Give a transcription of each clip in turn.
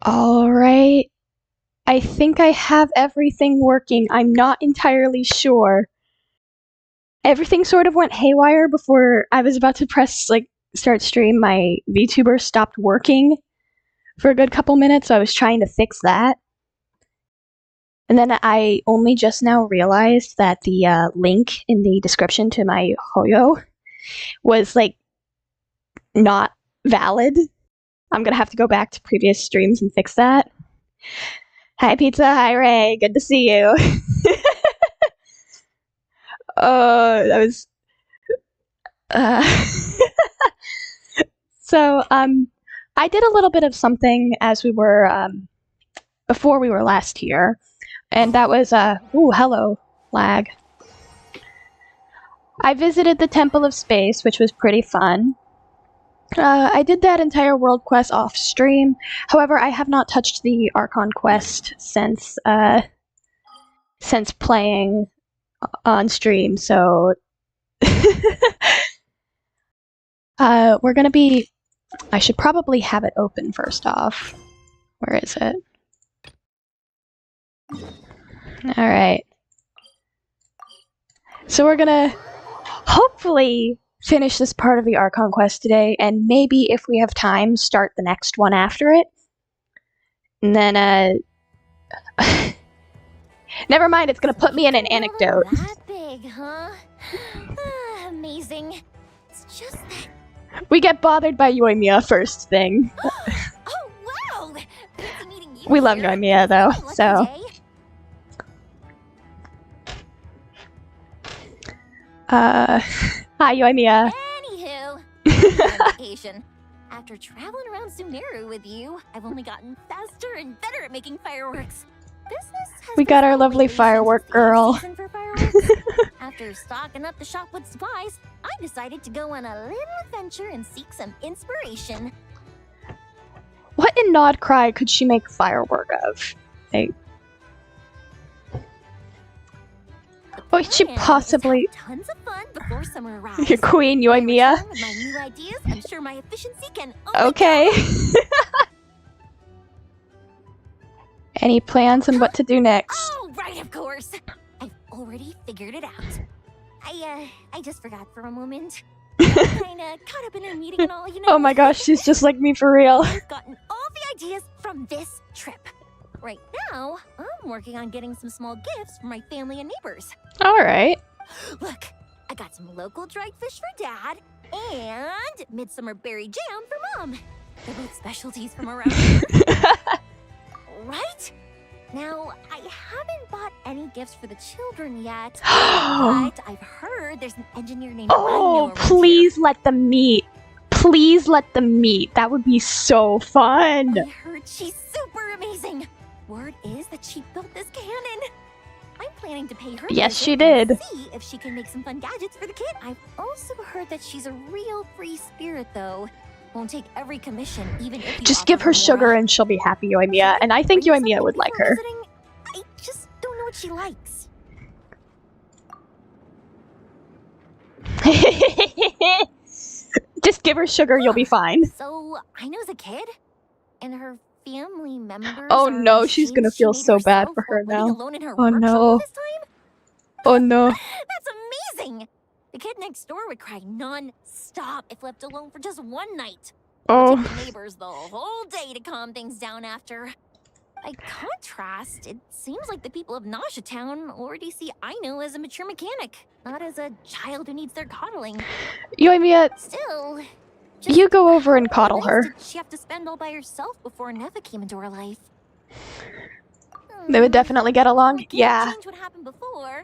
Alright. I think I have everything working. I'm not entirely sure. Everything sort of went haywire before I was about to press, like, start stream. My VTuber stopped working for a good couple minutes, so I was trying to fix that. And then I only just now realized that the link in the description to my Hoyo was, like, not valid. I'm gonna have to go back to previous streams and fix that. Hi, Pizza. Hi, Ray. Good to see you. That was... So, I did a little bit of something as we were, before we were last here. And that was, ooh, hello, lag. I visited the Temple of Space, which was pretty fun. I did that entire world quest off stream. However, I have not touched the Archon quest since playing on stream, so we're gonna be... I should probably have it open first off. Where is it? Alright. So we're gonna hopefully finish this part of the Archon quest today, and maybe if we have time, start the next one after it. And then, never mind, it's gonna put me in an anecdote. That big, huh? Amazing. It's just that... We get bothered by Yoimiya first thing. Oh, wow! Fancy meeting you We love here. Yoimiya, though, Lucky so... day. Hi, Yoimiya. Anywho, on vacation. After traveling around Sumeru with you, I've only gotten faster and better at making fireworks. Business has We been got our slowly lovely based firework since the girl. season for fireworks. After stocking up the shop with supplies, I decided to go on a little adventure and seek some inspiration. What in Nod Krai could she make firework of? Like... Oh, she Plan is to possibly... have tons of fun before summer arrives. Your queen, When I Yoimiya. return with my new ideas, I'm sure my efficiency can only Okay. go up. Any plans on what to do next? Oh, right, of course. I've already figured it out. I just forgot for a moment. Kinda caught up in her meeting and all, you know. Oh my gosh, she's just like me for real. I've gotten all the ideas from this trip. Right now, I'm working on getting some small gifts for my family and neighbors. Alright. Look, I got some local dried fish for Dad and midsummer berry jam for Mom. They're both specialties from around here. Right? Now, I haven't bought any gifts for the children yet, but I've heard there's an engineer named Rhino Oh, around please let them meet. Please let them meet. That would be so fun. here. I heard she's super amazing. Word is that she built this cannon. I'm planning to pay her. Yes, visit she and did. See if she can make some fun gadgets for the kid. I've also heard that she's a real free spirit, though. Won't take every commission, even if you Just offer give her sugar more. and she'll be happy, Yoimiya. And I think Bring Yoimiya something would like before her. visiting. I just don't know what she likes. Just give her sugar, you'll be fine. So, I know as a kid, and her family members Oh are no, she's gonna machines she feel made so bad herself for her while living now. alone in her Oh workshop no. all this time? Oh no. That's amazing! The kid next door would cry non-stop if left alone for just one night. It would take Oh. the neighbors the whole day to calm things down after. By contrast, it seems like the people of Nasha Town already see Aino as a mature mechanic, not as a child who needs their coddling. Yoimiya, Still, you go over and how many coddle days her. did she have to spend all by herself before Neva came into her life? They would definitely get along. Can't Yeah. change what happened before.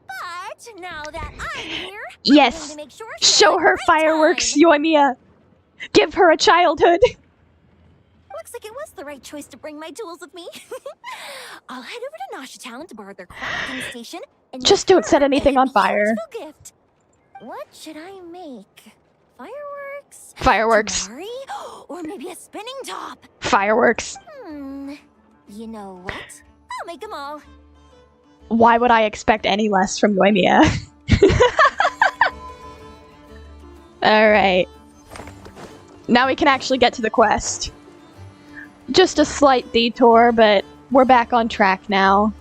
But now that I'm here, I'm Yes. going to make sure she Show has a her great fireworks, time. Yoimiya. Give her a childhood. Looks like it was the right choice to bring my tools with me. I'll head over to Nasha Town to borrow their crafting station and Just make don't set her anything a on fire. beautiful gift. What should I make? Fireworks? Fireworks. Tamari? Or maybe a spinning top? Fireworks. You know what? I'll make them all. Why would I expect any less from Yoimiya? Alright. Now we can actually get to the quest. just a slight detour, but we're back on track now.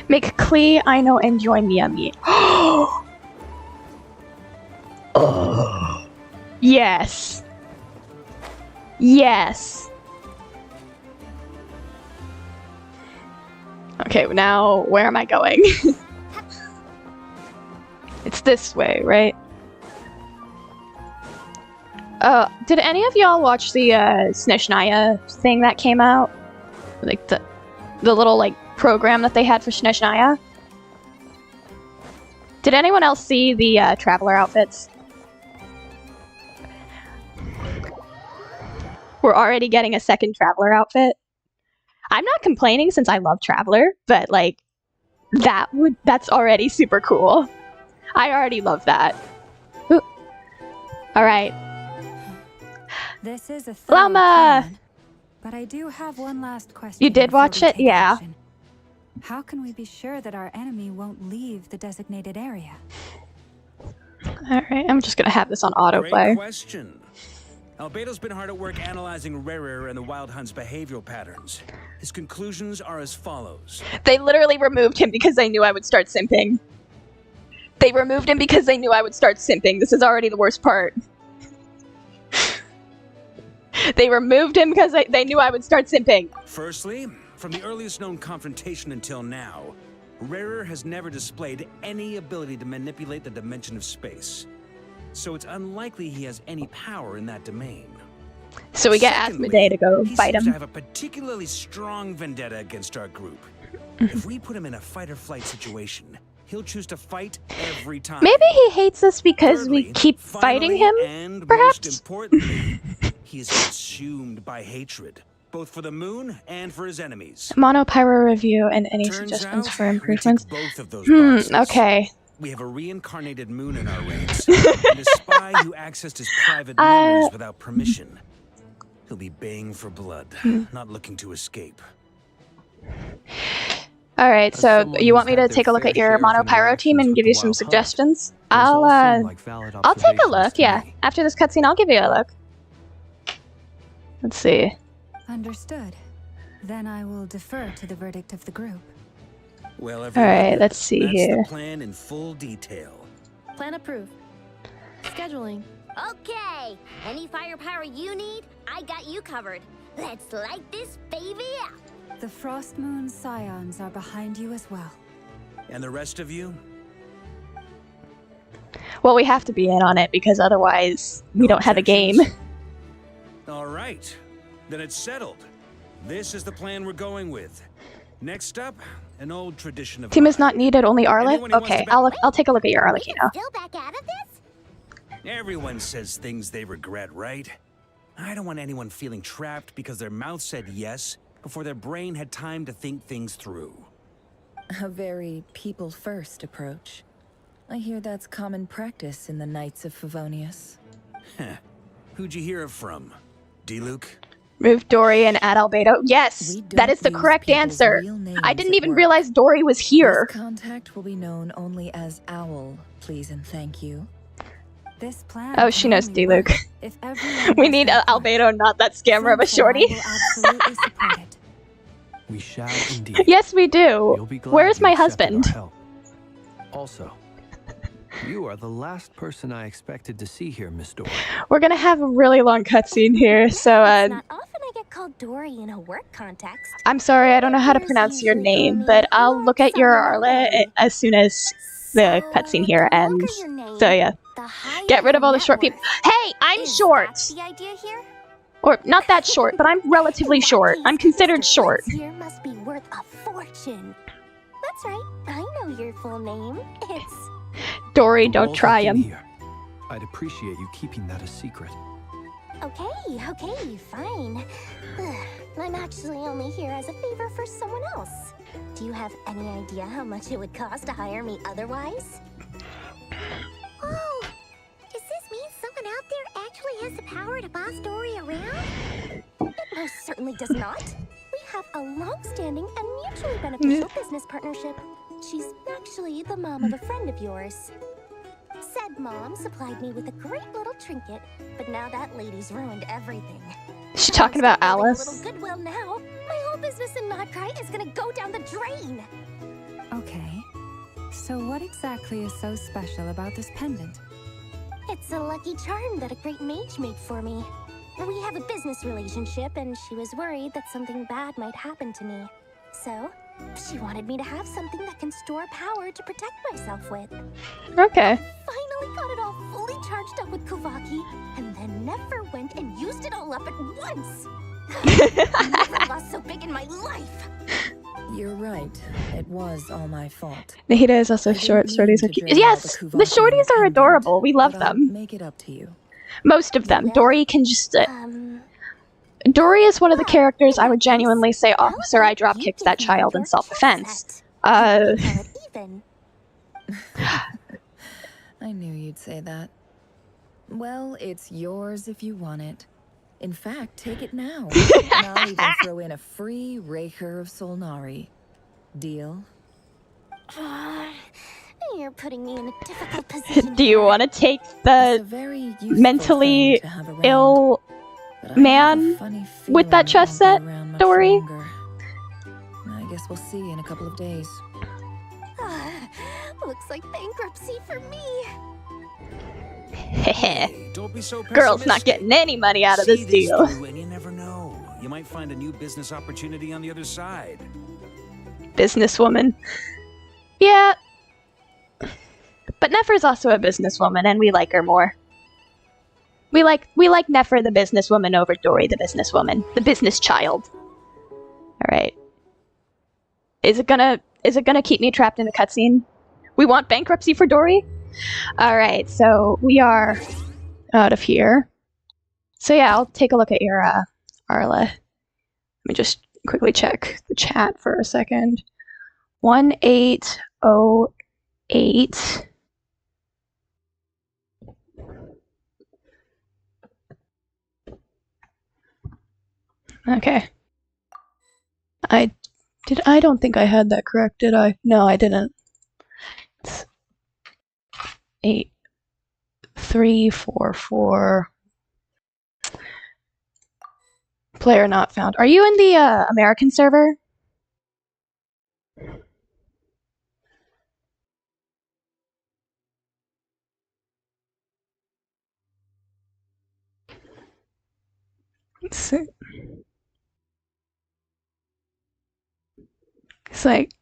Make Klee, I know, and join the yummy. Yes. Yes. Okay, now where am I going? It's this way, right? Did any of y'all watch the Sneshnaya thing that came out? Like the little like program that they had for Sneshnaya? Did anyone else see the traveler outfits? We're already getting a second traveler outfit. I'm not complaining since I love traveler, but like that's already super cool. I already love that. Ooh. All right. This is a Llama! plan, but I do have one last question. You did before watch we it? take Yeah. action. How can we be sure that our enemy won't leave the designated area? Alright, I'm just gonna have this on autoplay. Great question. Albedo's been hard at work analyzing Rarer and the Wild Hunt's behavioral patterns. His conclusions are as follows. They literally removed him because they knew I would start simping. They removed him because they knew I would start simping. This is already the worst part. They removed him because they knew I would start simping. Firstly, from the earliest known confrontation until now, Rarer has never displayed any ability to manipulate the dimension of space. So it's unlikely he has any power in that domain. So we get Asmodee to go fight he seems to him. have a particularly strong vendetta against our group. If we put him in a fight-or-flight situation, he'll choose to fight every time. Maybe he hates us because we Thirdly, keep fighting him, and perhaps? most importantly, he is consumed by hatred, both for the moon and for his enemies. Monopyro review and any Turns suggestions out, for we tick improvements. both of those boxes. Okay. We have a reincarnated moon in our ranks, and a spy who accessed his private memories without permission. He'll be baying for blood, not looking to escape. Alright, so you want me to take a look at your Monopyro team and give you some suggestions? I'll take a look, yeah. After this cutscene, I'll give you a look. Let's see. Understood. Then I will defer to the verdict of the group. Well, Alright, let's see that's here. the plan in full detail. Plan approved. Scheduling. Okay, any firepower you need, I got you covered. Let's light this baby up. The Frost Moon Scions are behind you as well. And the rest of you? Well, we have to be in on it because otherwise we don't have a game. All right, then it's settled. This is the plan we're going with. Next up, an old tradition of Team is mine. not needed, only Arlet? Anyone who wants Okay, to I'll take a look at your Arlecchino. Still back out of this? Everyone says things they regret, right? I don't want anyone feeling trapped because their mouth said yes before their brain had time to think things through. A very people-first approach. I hear that's common practice in the Knights of Favonius. Heh. Who'd you hear it from? D-Luke? Move Dory and add Albedo. Yes, We that don't is the use correct people's answer. real names I didn't at even work. realize Dory was here. This contact will be known only as Owl, please and thank you. This plan. Oh, she can knows only D-Luke. work if everyone We does need their part. Albedo, not that scammer of a Central shorty. will absolutely support it. We shall indeed. Yes, we You'll do. be glad Where's you my accepted husband? our help. Also, you are the last person I expected to see here, Miss Dory. We're gonna have a really long cutscene here, so It's not often I get called Dory in a work context. I'm sorry, I don't know how to pronounce your name, but I'll look at your Arlet as soon as the cutscene here ends. So yeah, get rid of all the short people. Hey, I'm short! The idea here? Or not that short, but I'm relatively short. I'm considered short. Here must be worth a fortune. That's right. I know your full name. It's Dory, The don't walls try are thin him. here. I'd appreciate you keeping that a secret. okay, fine. I'm actually only here as a favor for someone else. Do you have any idea how much it would cost to hire me otherwise? Oh, does this mean someone out there actually has the power to boss Dory around? It most certainly does not. We have a long-standing and mutually beneficial business partnership. She's actually the mom of a friend of yours. Said Mom supplied me with a great little trinket, but now that lady's ruined everything. She's talking about A Alice. little goodwill now. My whole business in Nod Krai is gonna go down the drain. Okay. So what exactly is so special about this pendant? It's a lucky charm that a great mage made for me. We have a business relationship, and she was worried that something bad might happen to me. So, she wanted me to have something that can store power to protect myself with. Okay. Finally got it all fully charged up with Kuvaki, and then never went and used it all up at once. Never lost so big in my life. You're right. It was all my fault. Nahida is also I didn't short. mean Shorties to are cute. drain all Yes, the the Kuvaki in shorties the are pendant, adorable. We love but I'll them. make it up to you. Most of them. will? Dory can just. Um, Dory is one of the characters I in would that case, genuinely say, how Officer, about I drop you kicked give that me child in your self-defense. kill set? We call it even. I knew you'd say that. Well, it's yours if you want it. In fact, take it now. And I'll even throw in a free Raker of Solnari. Deal? You're putting me in a difficult position. Do you want to take It's a the very useful mentally thing to have around, ill but I have a man funny with that feeling it chest won't set, be around much Dory? longer. I guess we'll see in a couple of days. Looks like bankruptcy for me. Hey, don't be so Girl's not pessimistic. getting any money out of this See deal. through and you never know. You might find a new business opportunity on the other side. Businesswoman. Yeah. But Nefer's also a businesswoman, and we like her more. We like Nefer the businesswoman over Dory the businesswoman. The business child. Alright. Is it gonna keep me trapped in a cutscene? We want bankruptcy for Dory? Alright, so we are out of here. So yeah, I'll take a look at your Arla. Let me just quickly check the chat for a second. 1808. Okay. I don't think I had that correct, did I? No, I didn't. It's 8344. Player not found. Are you in the American server? Let's see. It's like,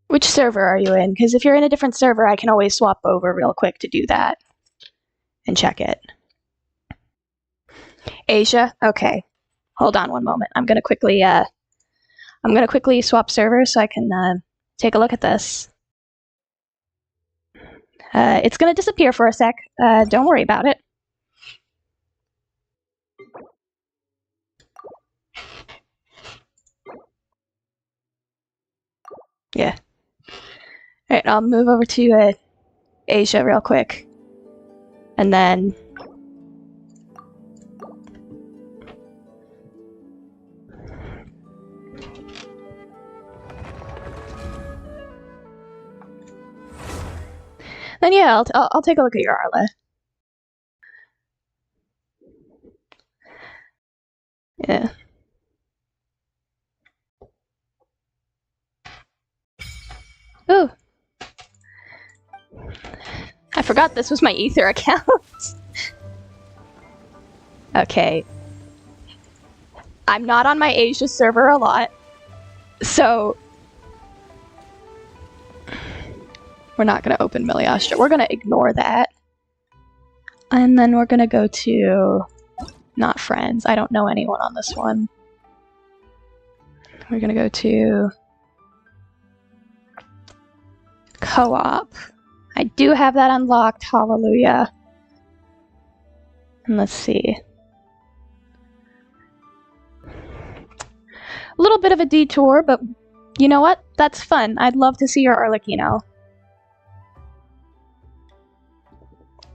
which server are you in? Because if you're in a different server, I can always swap over real quick to do that and check it. Asia? Okay. Hold on one moment. I'm gonna quickly swap servers so I can take a look at this. It's gonna disappear for a sec. Don't worry about it. Yeah. Alright, I'll move over to Asia real quick. And then... Then yeah, I'll take a look at your Arla. Yeah. Ooh. I forgot this was my Ether account. Okay. I'm not on my Asia server a lot, so we're not going to open Miliastra. We're going to ignore that. And then we're going to go to not friends. I don't know anyone on this one. We're going to go to co-op. I do have that unlocked. Hallelujah. And let's see. A little bit of a detour, but you know what? That's fun. I'd love to see your Arlecchino.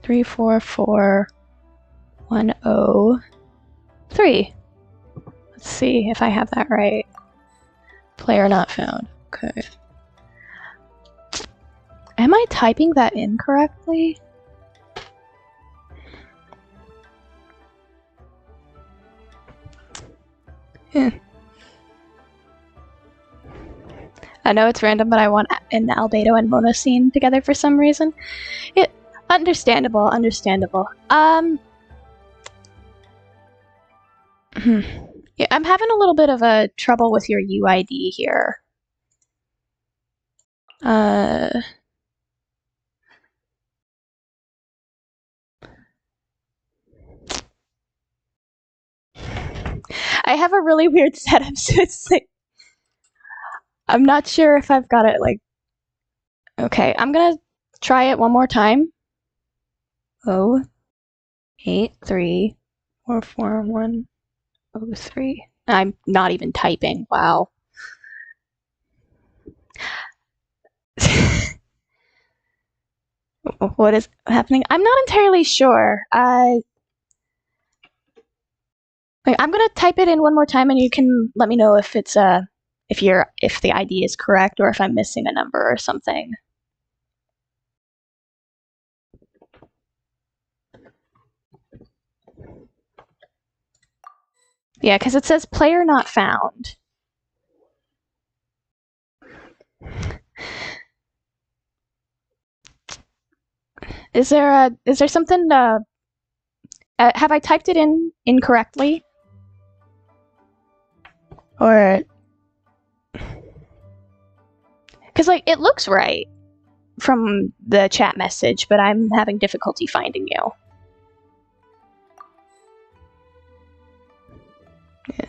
344103. Let's see if I have that right. Player not found. Okay. Am Am I typing that incorrectly? I know it's random, but I want an Albedo and Mona scene together for some reason. Understandable, understandable. Yeah, I'm having a little bit of a trouble with your UID here. I have a really weird setup, so it's like I'm not sure if I've got it like. Okay, I'm gonna try it one more time. 083441103. I'm not even typing. Wow. What is happening? I'm not entirely sure. I'm gonna type it in one more time, and you can let me know if it's if the ID is correct or if I'm missing a number or something. Yeah, because it says player not found. Is there something? Have I typed it in incorrectly? Or because like it looks right from the chat message, but I'm having difficulty finding you. Yeah.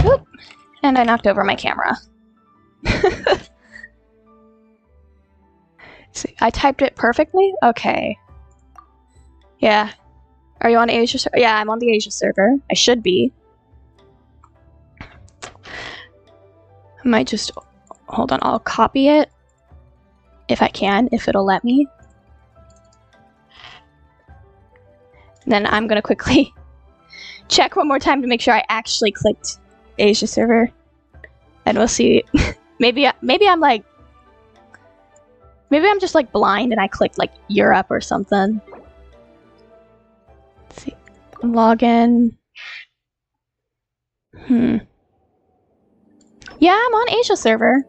Oop. And I knocked over my camera. See, I typed it perfectly? Okay. Yeah. Are you on Asia server? Yeah, I'm on the Asia server. I should be. I might just... Hold on, I'll copy it. If I can, if it'll let me. Then I'm gonna quickly check one more time to make sure I actually clicked Asia server. And we'll see. maybe I'm like... Maybe I'm just like blind and I clicked like Europe or something. Let's see. Login. Yeah, I'm on Asia server.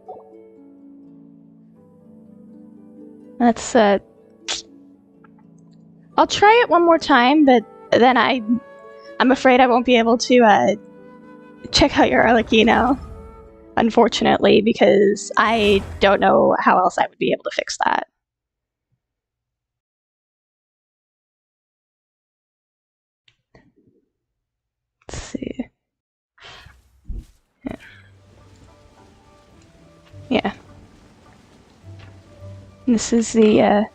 That's I'll try it one more time, but then I'm afraid I won't be able to check out your Arlecchino, unfortunately, because I don't know how else I would be able to fix that. Let's see. Yeah. This is the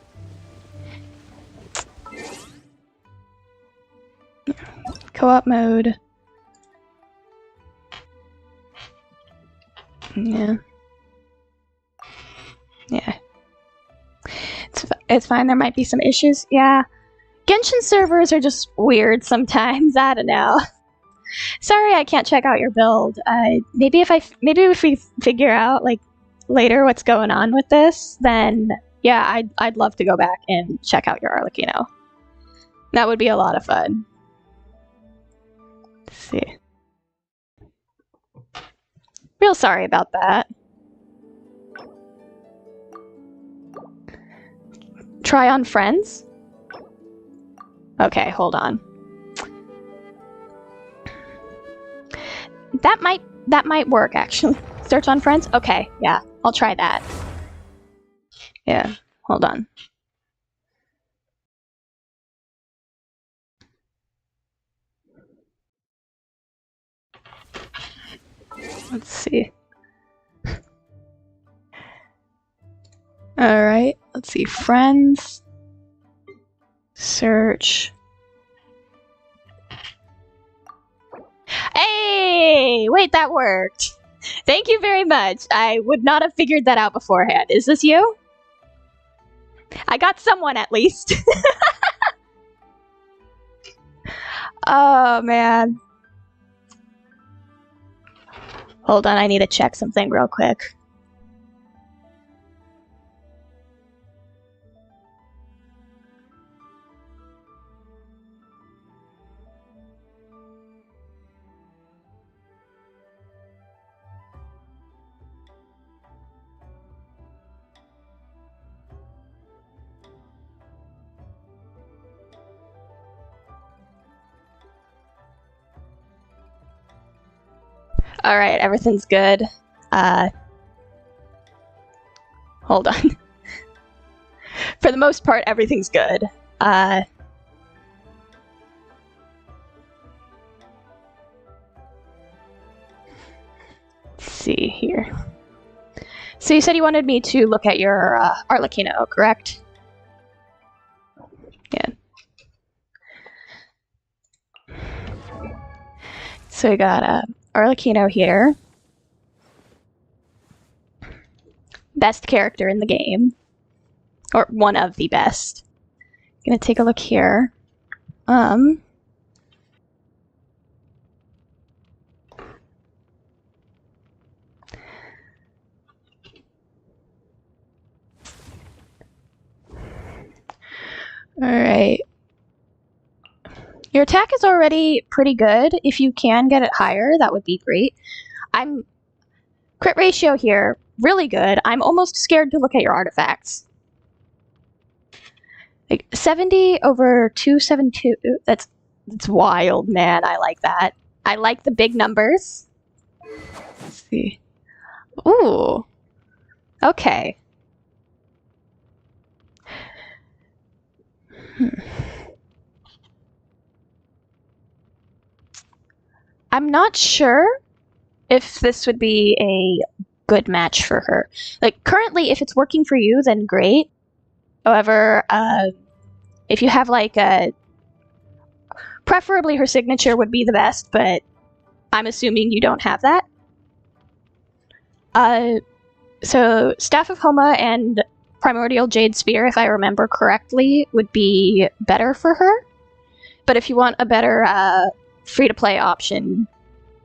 co-op mode. Yeah. Yeah. It's fine. There might be some issues. Yeah. Genshin servers are just weird sometimes. I don't know. Sorry, I can't check out your build. Maybe if we figure out like later what's going on with this, then yeah, I'd love to go back and check out your Arlecchino. That would be a lot of fun. Let's see. Real sorry about that. Try on friends? Okay, hold on. That might work actually. Search on friends? Okay, yeah, I'll try that. Yeah, hold on. Let's see. Alright, let's see. Friends. Search. Hey! Wait, that worked. Thank you very much. I would not have figured that out beforehand. Is this you? I got someone at least. Oh, man. Hold on, I need to check something real quick. Alright, everything's good. Hold on. For the most part, everything's good. Let's see here. So you said you wanted me to look at your Arlecchino, correct? Yeah. So we got Arlecchino here. Best character in the game. Or one of the best. Gonna take a look here. Alright. Your attack is already pretty good. If you can get it higher, that would be great. Crit ratio here, really good. I'm almost scared to look at your artifacts. Like 70 over 272. That's wild, man. I like that. I like the big numbers. Let's see. Ooh. Okay. I'm not sure if this would be a good match for her. Like, currently, if it's working for you, then great. However, if you have, like, preferably her signature would be the best, but I'm assuming you don't have that. So, Staff of Homa and Primordial Jade Spear, if I remember correctly, would be better for her. But if you want a better free-to-play option,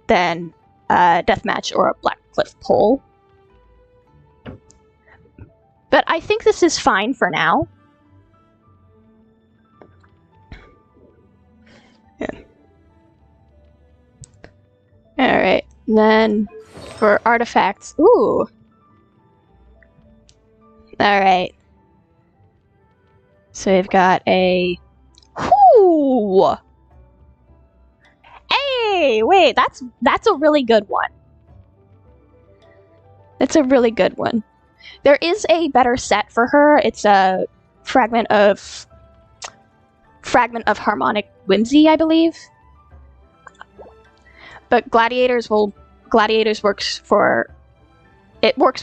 then Deathmatch or a Black Cliff Pole. But I think this is fine for now. Yeah. Alright, then for artifacts. Ooh! Alright. So we've got a... Whoo! Hey! Wait, that's a really good one. That's a really good one. There is a better set for her. It's a fragment of harmonic whimsy, I believe. But gladiators works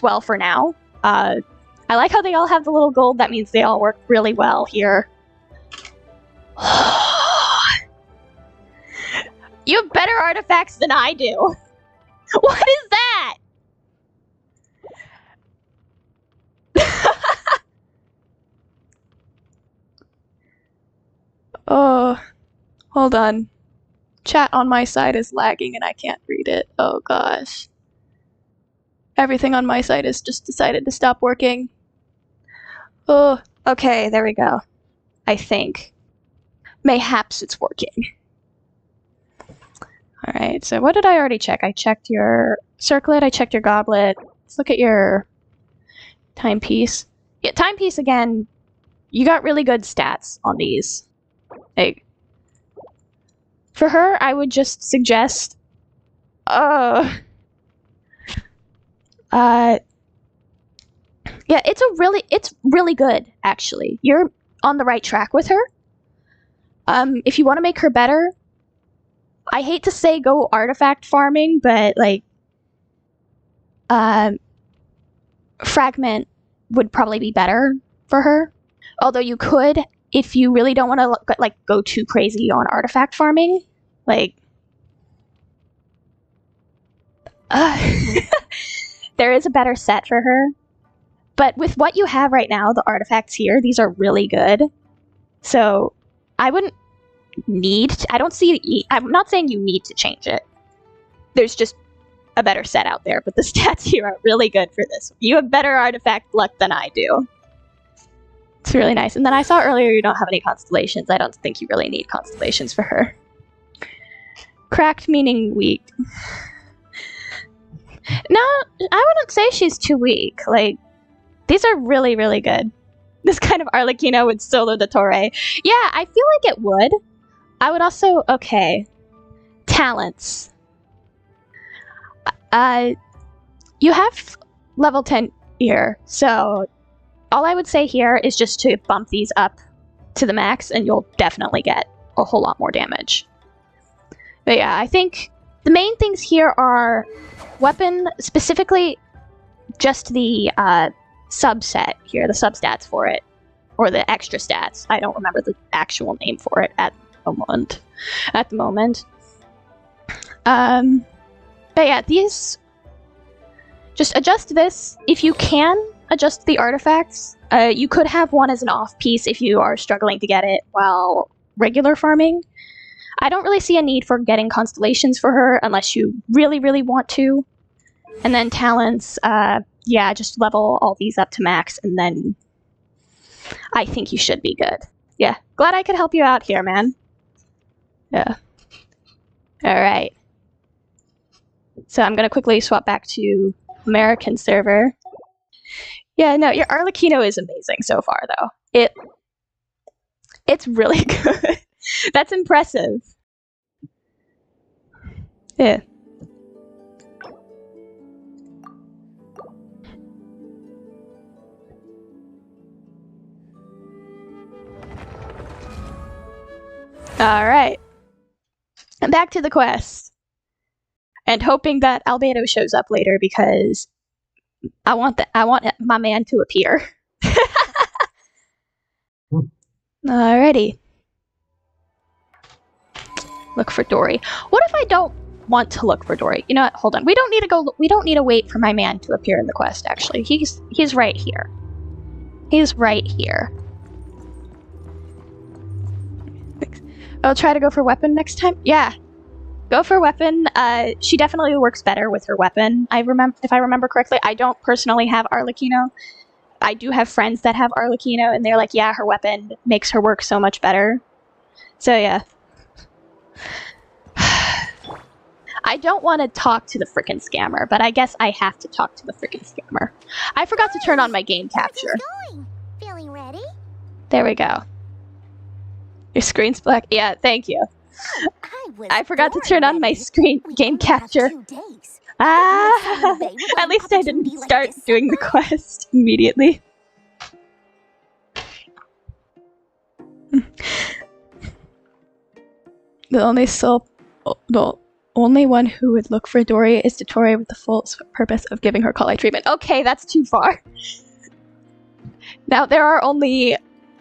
well for now. I like how they all have the little gold. That means they all work really well here. You have better artifacts than I do. What is that? Oh, hold on. Chat on my side is lagging and I can't read it. Oh gosh. Everything on my side has just decided to stop working. Oh, okay, there we go. I think. Mayhaps it's working. Alright, so what did I already check? I checked your circlet, I checked your goblet. Let's look at your timepiece. Yeah, timepiece again, you got really good stats on these. Like, for her, I would just suggest, yeah, it's really good, actually. You're on the right track with her. If you want to make her better, I hate to say go artifact farming, but, like, fragment would probably be better for her. Although you could, if you really don't want to, like, go too crazy on artifact farming, like, There is a better set for her. But with what you have right now, the artifacts here, these are really good. So I wouldn't need to, I don't see, I'm not saying you need to change it. There's just a better set out there, but the stats here are really good for this. You have better artifact luck than I do. It's really nice. And then I saw earlier you don't have any constellations. I don't think you really need constellations for her. Cracked meaning weak. No, I wouldn't say she's too weak. Like, these are really, really good. This kind of Arlecchino would solo the Torre. Yeah, I feel like it would. I would also... Okay. Talents. You have level 10 here, so all I would say here is just to bump these up to the max, and you'll definitely get a whole lot more damage. But yeah, I think the main things here are weapon, specifically just the subset here, the substats for it, or the extra stats. I don't remember the actual name for it at the moment. But yeah, these... Just adjust this. If you can adjust the artifacts, you could have one as an off-piece if you are struggling to get it while regular farming. I don't really see a need for getting constellations for her unless you really, really want to. And then talents, yeah, just level all these up to max, and then I think you should be good. Yeah, glad I could help you out here, man. Yeah. Alright. So I'm gonna quickly swap back to American server. Yeah, no, your Arlecchino is amazing so far, though. It's really good. That's impressive. Yeah. Alright. Back to the quest. And hoping that Albedo shows up later because I want my man to appear. Alrighty. Look for Dory. What if I don't want to look for Dory? You know what? Hold on. We don't need to wait for my man to appear in the quest, actually. He's right here. He's right here. I'll try to go for weapon next time. Yeah. Go for weapon. She definitely works better with her weapon. If I remember correctly, I don't personally have Arlecchino. I do have friends that have Arlecchino, and they're like, yeah, her weapon makes her work so much better. So yeah. I don't want to talk to the frickin' scammer, but I guess I have to talk to the frickin' scammer. I forgot to turn on my game capture. Feeling ready? There we go. Your screen's black. Yeah, thank you. I forgot to turn on my game capture. At least I didn't start doing the quest immediately. The only one who would look for Dory is Dory with the full purpose of giving her call-out treatment. Okay, that's too far. Now, there are only...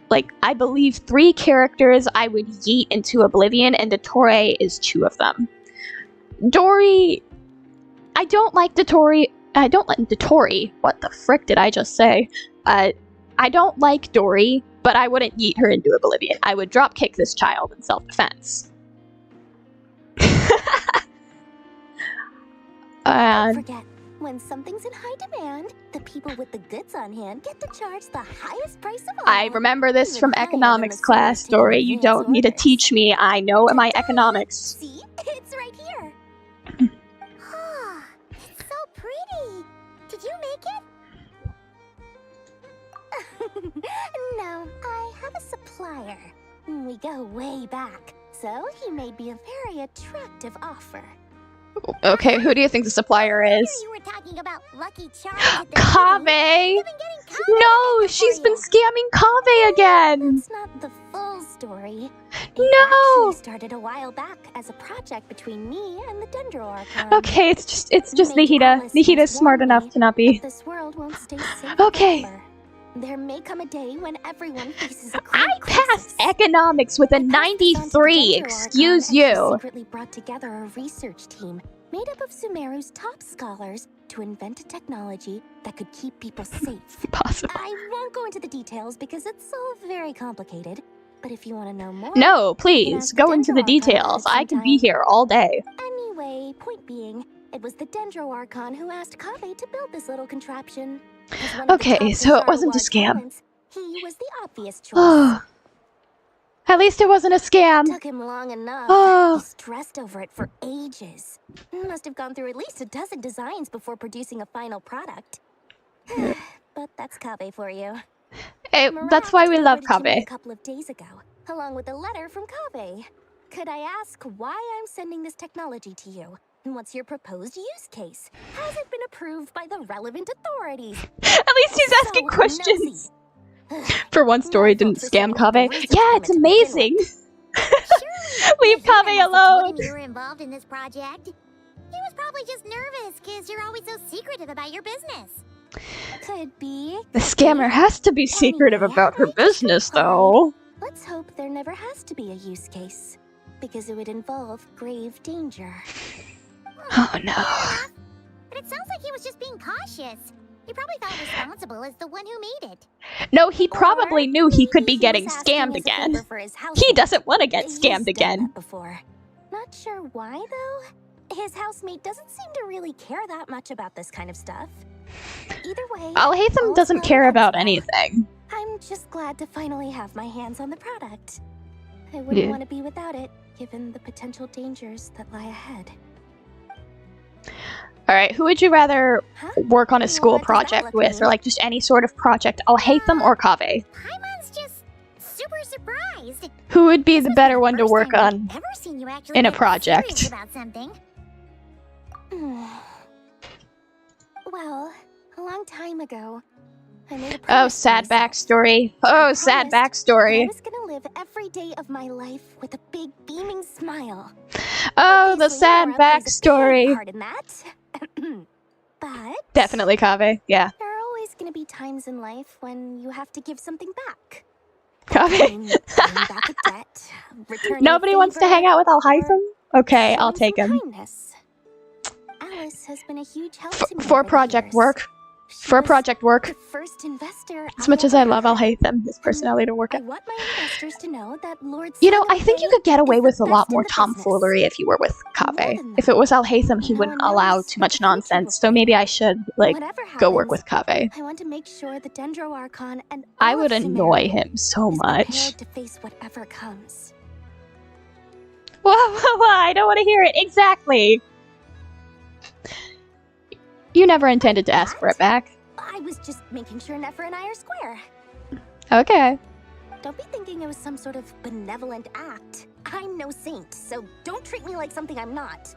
like, I believe 3 characters I would yeet into oblivion, and Dottore is 2 of them. Dory... I don't like Dottore... I don't like Dottore. What the frick did I just say? I don't like Dory, but I wouldn't yeet her into oblivion. I would drop-kick this child in self-defense. Don't forget, when something's in high demand, the people with the goods on hand get to charge the highest price of all. I remember this from economics class, Dory. You don't need to teach me. I know my economics. See? It's right here. It's so pretty. Did you make it? No, I have a supplier. We go way back, so he made me a very attractive offer. Okay, who do you think the supplier is? You were talking about Lucky Charms. Kaveh! No, she's been scamming Kaveh again! That's not the full story. It No! actually started a while back as a project between me and the Dendro Archon. Okay, it's just Nihida. Nihida's smart enough to not be... This world won't stay safe Okay. forever. There may come a day when everyone faces a I great passed crisis. economics with a 93, excuse you. Secretly brought together a research team made up of Sumeru's top scholars to invent a technology that could keep people safe. Possible. I won't go into the details because it's all very complicated. But if you want to know more, No, please, ask go the into the Dendro Archon details. about it I can be sometime. here all day. Anyway, point being, it was the Dendro Archon who asked Kaveh to build this little contraption. As one of the Okay, top so it Kazar wasn't a Ward scam. talents, he was the obvious choice. Oh. At least it wasn't a scam. Took him long enough. Oh. He stressed over it for ages. Must have gone through at least a dozen designs before producing a final product. But that's Kaveh for you. Hey, that's why we love delivered it to me Kaveh. a couple of days ago, along with a letter from Kaveh. Could I ask why I'm sending this technology to you? And what's your proposed use case? Has it been approved by the relevant authauthorities? At least he's asking So questions. nosy. For one story, didn't scam Kaveh. Yeah, it's amazing. Leave Kaveh alone. You were involved in this project. He was probably just nervous because you're always so secretive about your business. Could be. The scammer has to be secretive about her business, though. Let's hope there never has to be a use case, because it would involve grave danger. Oh no. But it sounds like he was just being cautious. He probably felt responsible as the one who made it. No, he probably knew he could be Maybe getting was asking scammed as a again. favor for his He housemate. doesn't want to get He's scammed done again. that before. Not sure why though. His housemate doesn't seem to really care that much about this kind of stuff. Either way, Alhaitham all's doesn't well care that about ends well. anything. I'm just glad to finally have my hands on the product. I wouldn't Yeah. want to be without it, given the potential dangers that lie ahead. Alright, who would you rather Huh? work on a school What does that project look with, mean? or like just any sort of project? Alhaitham or Kaveh? Paimon's just super surprised. Who would be the This better was one to first work time on? we've ever seen you actually in a get project? serious about something. Well, a long time ago, I made a Oh, promise to sad myself. backstory. Oh, sad promised I backstory. was gonna live every day of my life with a big beaming smile. Oh, the Obviously, sad Nora plays a big backstory. part in that. But Definitely Kaveh, yeah. there are always gonna be times in life when you have to give something back. Kaveh. Paying back a debt, returning Nobody a wants to favor, hang out with Alhaitham? Okay, I'll showing take some him. kindness. Alice has been a huge help to me For over the project years. work. She For was project work. the first investor As I much as ever I love had. Alhaitham, his personality to work I at. want my investors to know that Lord You know, Song I of think you Fae could get away is with the a lot best in more the business. tomfoolery if you were with More Kaveh. than If that, it was Alhaitham, he no wouldn't one allow knows too what much the future will nonsense, so bring. maybe I should, like, Whatever go work happens, with Kaveh. I want to make sure the Dendro Archon and I all would of annoy Sumeru him so is much. prepared to face whatever comes. Whoa, I don't want to hear it. Exactly. You never intended to ask for it back. I was just making sure Nefer and I are square. Okay. Don't be thinking it was some sort of benevolent act. I'm no saint, so don't treat me like something I'm not.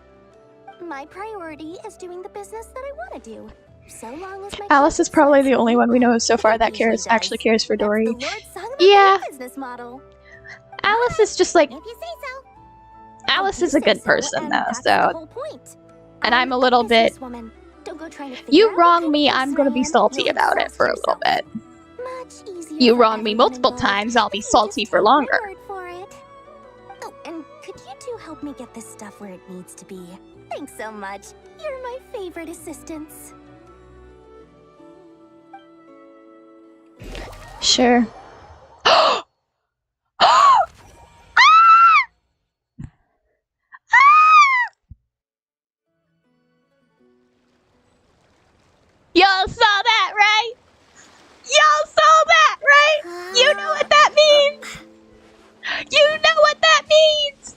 My priority is doing the business that I want to do. So long as my Alice is conscience probably lets the only me, one we know so far it that usually actually does. cares for That's Dory. the Lord Song of Yeah. Fae business model. Alice is just like, If you say so. Alice You is a say good so, person and though, that's the so. whole point. And I'm a little bit. businesswoman. Don't go trying to figure You out what wrong kind me, of I'm person gonna I be am. salty You'll about it exhaust for a little yourself. bit. Much easier You for wrong me everyone multiple involved times, I'll if be you just salty for take my longer. word for it. Oh, and could you two help me get this stuff where it needs to be? Thanks so much. You're my favorite assistants. Sure. Y'all saw that, right? Y'all saw that, right? You know what that means? You know what that means?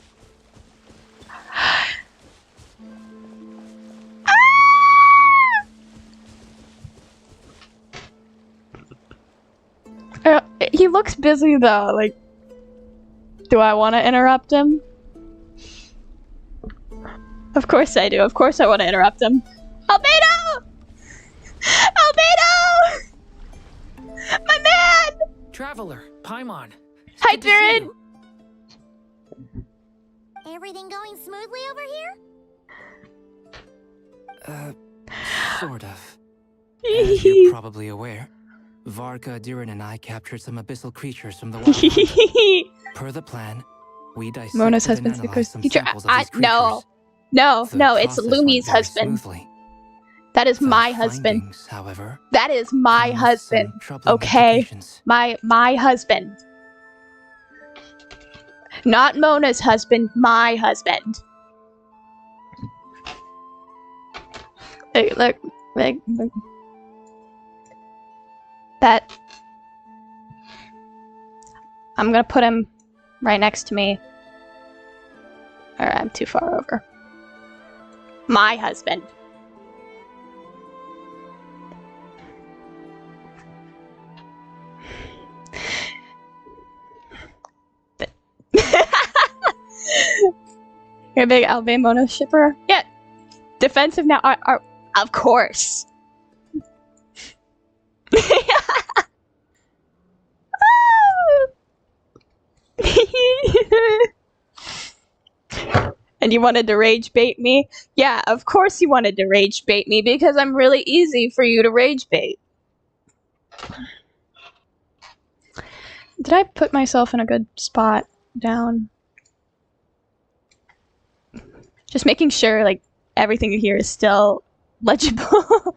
He looks busy though, like, do I want to interrupt him? Of course I do, of course I want to interrupt him. Albedo! Albedo! My man! Traveler, Paimon. Hi, Good to see Durin! you. Everything going smoothly over here? Sort of. As you're probably aware, Varka, Durin, and I captured some abyssal creatures from the wild hunt. Per the plan, we dissected Mona's and husband's the analyzed some teacher. samples of these No. creatures. No, The no, it's process went Lumi's very husband. smoothly. That is The my husband. findings, however, That is my come with husband. some troubling Okay, implications. my husband. Not Mona's husband, my husband. Hey, look. That. I'm gonna put him right next to me. Or I'm too far over. My husband. You're a big Albedo shipper? Yeah. Defensive now. Of course. And you wanted to rage bait me? Yeah, of course you wanted to rage bait me because I'm really easy for you to rage bait. Did I put myself in a good spot down? Just making sure, like, everything here is still legible. I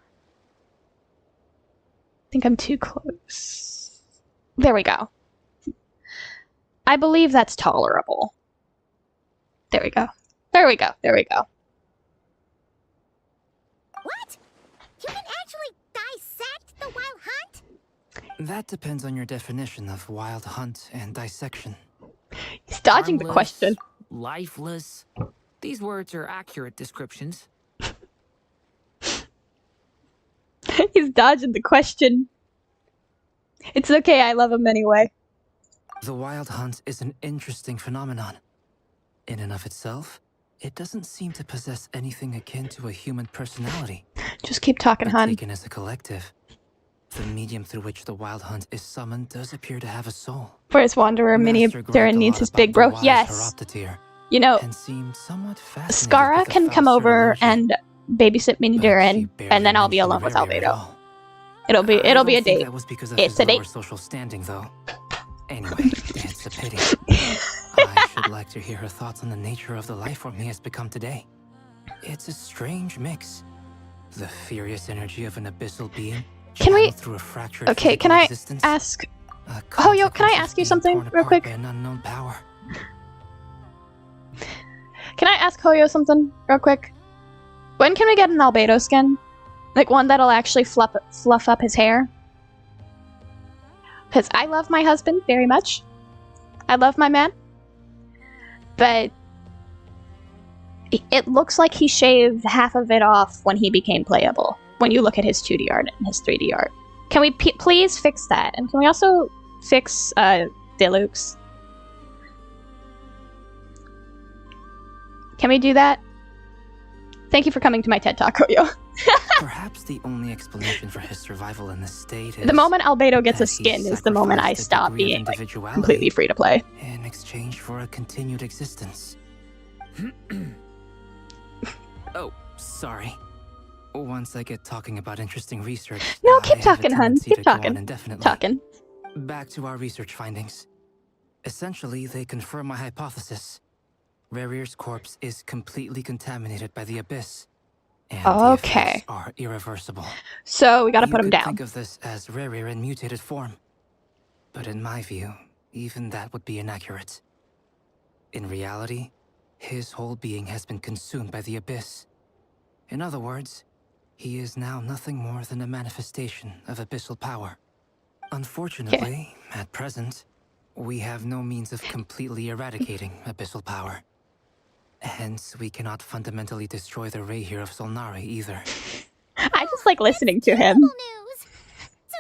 think I'm too close. There we go. I believe that's tolerable. There we go. There we go. There we go. What? You can actually dissect the wild hunt? That depends on your definition of wild hunt and dissection. He's dodging the question. Lifeless. These words are accurate descriptions. He's dodging the question. It's okay, I love him anyway. The wild hunt is an interesting phenomenon. In and of itself, it doesn't seem to possess anything akin to a human personality. Just keep talking, But hun. taken as a collective, the medium through which the wild hunt is summoned does appear to have a soul. Whereas Wanderer Mini Master Darren Greg needs a his lot big about bro. the wise Yes. Horoptetyr, You know, and seemed somewhat fascinated Skara with the can come Faustra over delusion, and babysit Mini but she Darren, barely and then I'll be mentioned alone with Rere at Albedo. all. It'll be I a don't think date. that was because of It's his a date. lower social standing, though. Anyway, it's a pity. I should like to hear her thoughts on the nature of the life form he has become today. It's a strange mix. The furious energy of an abyssal being Can we- channeled through a fractured Okay, physical can I existence, ask? a Oh, yo, can I consequence of ask you being something torn real apart quick? by an unknown power. Can I ask Hoyo something real quick? When can we get an Albedo skin? Like one that'll actually fluff up his hair? Because I love my husband very much. I love my man. But it looks like he shaved half of it off when he became playable. When you look at his 2D art and his 3D art. Can we please fix that? And can we also fix Deluxe? Can we do that? Thank you for coming to my TED Talk, Hoyo. Perhaps the only explanation for his survival in this state is The moment Albedo gets a that he skin is the moment I sacrificed a stop degree of being like, individuality completely free to play. in exchange for a continued existence. Oh, sorry. Once I get talking about interesting research, No, I keep have a talking, hun. tendency Keep to go on talking. indefinitely. Talking. Back to our research findings. Essentially, they confirm my hypothesis. Rere's corpse is completely contaminated by the abyss, and the Okay. effects are irreversible. So we gotta You put him could down. think of this as Rere in mutated form, but in my view, even that would be inaccurate. In reality, his whole being has been consumed by the abyss. In other words, he is now nothing more than a manifestation of abyssal power. Unfortunately, at present, we have no means of completely eradicating abyssal power. Hence, we cannot fundamentally destroy the Ray here of Solnari either. I just like listening to him. Terrible news. So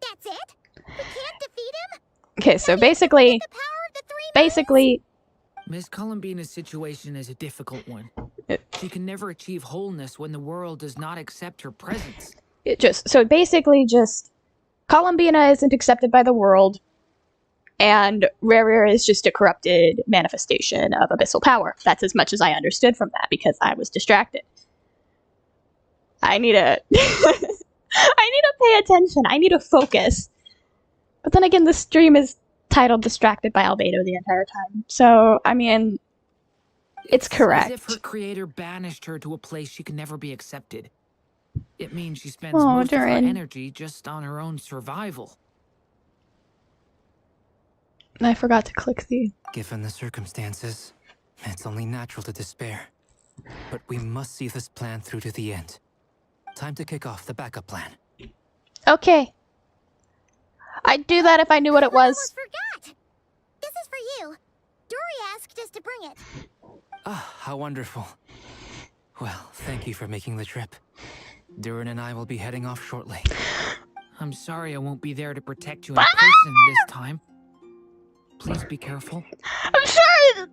that's it? We can't defeat him? Okay, so Not even basically, with the power of the three basically, Miss Columbina's situation is a difficult one. She can never achieve wholeness when the world does not accept her presence. basically just Columbina isn't accepted by the world, and Rere is just a corrupted manifestation of abyssal power. That's as much as I understood from that because I was distracted. I need to pay attention. I need to focus. But then again, the stream is titled Distracted by Albedo the entire time. So, I mean, It's correct. As if her creator banished her to a place she can never be accepted. It means she spends Oh, most of her Durin. energy just on her own survival. I forgot to click the... Given the circumstances, it's only natural to despair. But we must see this plan through to the end. Time to kick off the backup plan. Okay. I'd do that if I knew what it I was. almost forgot. This is for you. Dory asked us to bring it. Ah, how wonderful. Well, thank you for making the trip. Durin and I will be heading off shortly. I'm sorry I won't be there to protect you in person this time. Please be careful. I'm sorry.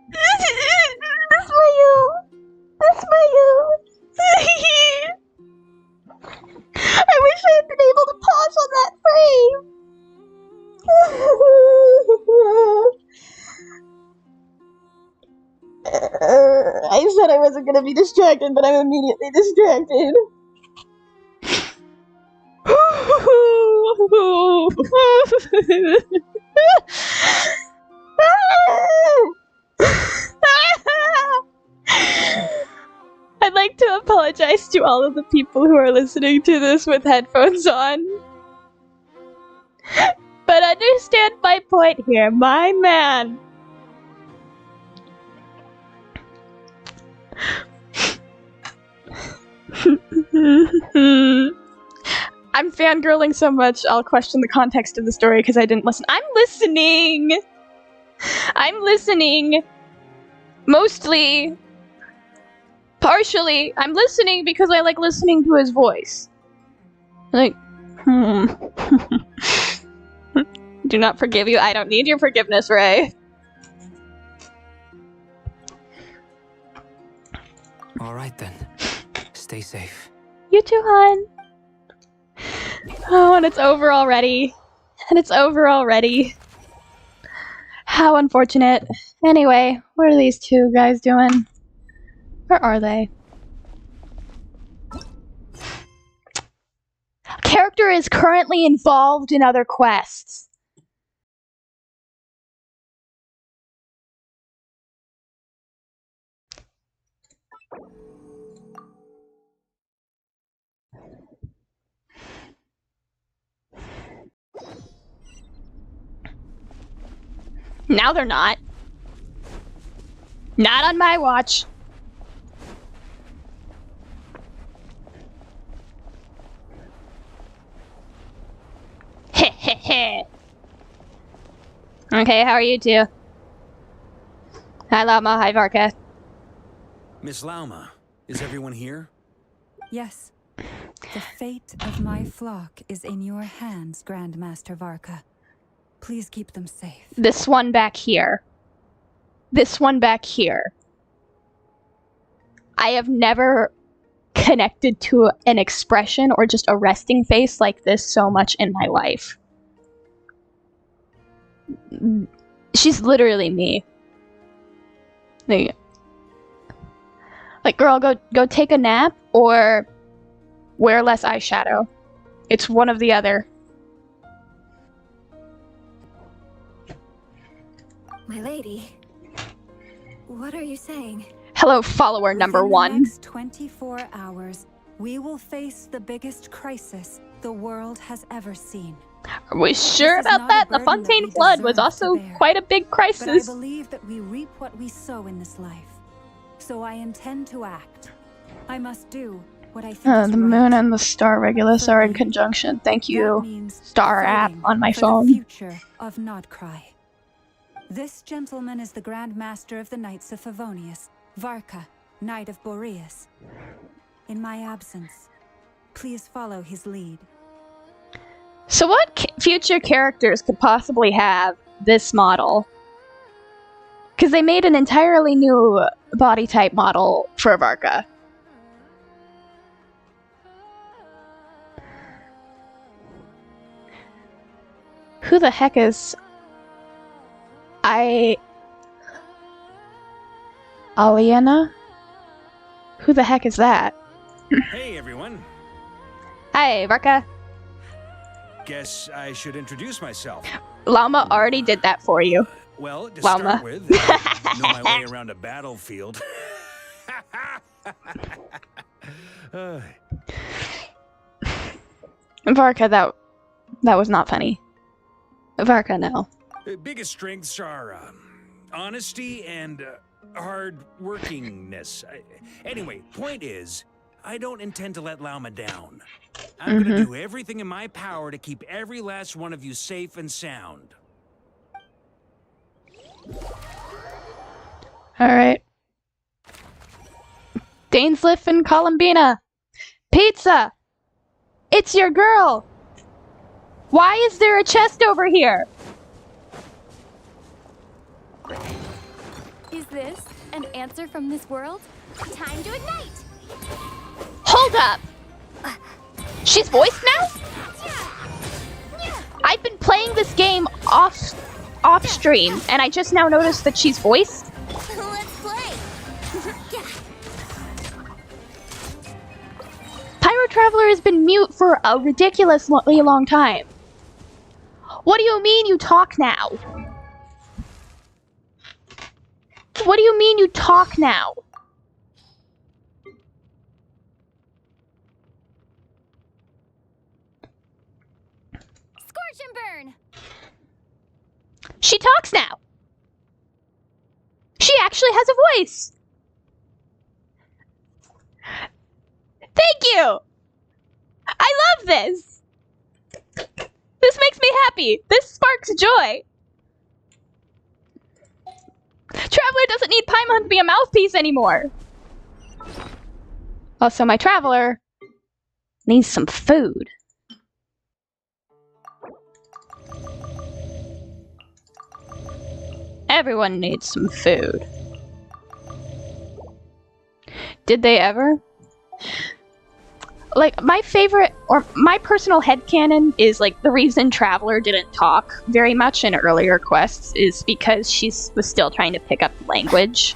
That's for you. That's for you. I wish I had been able to pause on that frame. I said I wasn't gonna be distracted, but I'm immediately distracted. I'd like to apologize to all of the people who are listening to this with headphones on. But understand my point here, my man. I'm fangirling so much, I'll question the context of the story because I didn't listen. I'm listening! I'm listening! Mostly. Partially. I'm listening because I like listening to his voice. Like, Do not forgive you. I don't need your forgiveness, Ray. Alright then. Stay safe. You too, hon. Oh, and it's over already. And it's over already. How unfortunate. Anyway, what are these two guys doing? Where are they? Character is currently involved in other quests. Now they're not. Not on my watch. Heh heh heh. Okay, how are you two? Hi Lama, hi Varka. Miss Lauma, is everyone here? Yes. The fate of my flock is in your hands, Grandmaster Varka. Please keep them safe. This one back here. This one back here. I have never connected to an expression or just a resting face like this so much in my life. She's literally me. Like, girl, go take a nap or wear less eyeshadow. It's one of the other. My lady, what are you saying? Hello, follower number one. In the next 24 hours, we will face the biggest crisis the world has ever seen. Are we sure about that? The Fontaine Flood was also quite a big crisis. But I believe that we reap what we sow in this life. So I intend to act. I must do what I think is the right. moon and the star Regulus are in conjunction. Thank you, Star app on my phone. The future of Nod Krai. This gentleman is the Grand Master of the Knights of Favonius, Varka, Knight of Boreas. In my absence, please follow his lead. So what future characters could possibly have this model? Because they made an entirely new body type model for Varka. Who the heck is... Aliena? Who the heck is that? Hey, everyone. Hi, Varka. Guess I should introduce myself. Llama already did that for you. Well, to Llama. start with, I know my way around a battlefield. Varka, that was not funny. Varka, no. Biggest strengths are honesty and hard workingness. Anyway, point is, I don't intend to let Llama down. I'm gonna do everything in my power to keep every last one of you safe and sound. Alright. Dainsliff and Columbina. Pizza! It's your girl! Why is there a chest over here? Is this an answer from this world? Time to ignite! Hold up! She's voiced now? I've been playing this game off stream, and I just now noticed that she's voiced. Let's play! Pyro Traveler has been mute for a ridiculously long time. What do you mean you talk now? What do you mean you talk now? Scorch and burn! She talks now. She actually has a voice. Thank you. I love this. This makes me happy. This sparks joy. Traveler doesn't need Paimon to be a mouthpiece anymore. Also, my Traveler needs some food. Everyone needs some food. Did they ever? Like, my favorite, or my personal headcanon is, like, the reason Traveler didn't talk very much in earlier quests is because she was still trying to pick up the language.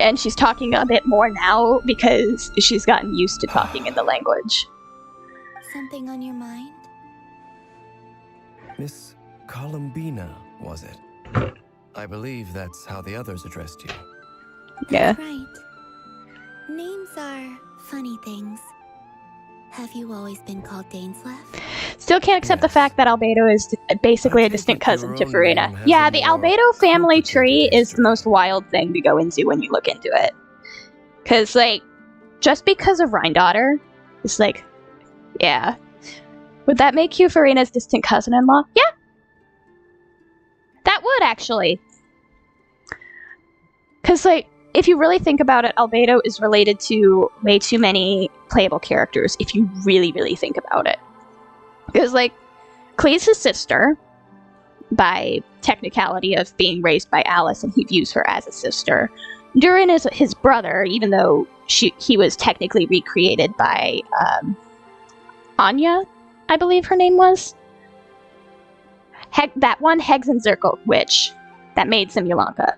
And she's talking a bit more now because she's gotten used to talking in the language. Something on your mind? Miss Columbina, was it? I believe that's how the others addressed you. Yeah. Right. Names are funny things. Have you always been called Dainsleff? Still can't accept the fact that Albedo is basically a distant cousin to Farina. Yeah, the Albedo family tree is the most wild thing to go into when you look into it. Because, like, just because of Rhine-daughter, it's like, yeah. Would that make you Farina's distant cousin-in-law? Yeah. That would, actually. Because, like, if you really think about it, Albedo is related to way too many playable characters, if you really, really think about it. Because, like, Klee's his sister, by technicality of being raised by Alice, and he views her as a sister. Durin is his brother, even though he was technically recreated by Anya, I believe her name was. That one Hexenzirkel witch that made Simulanka.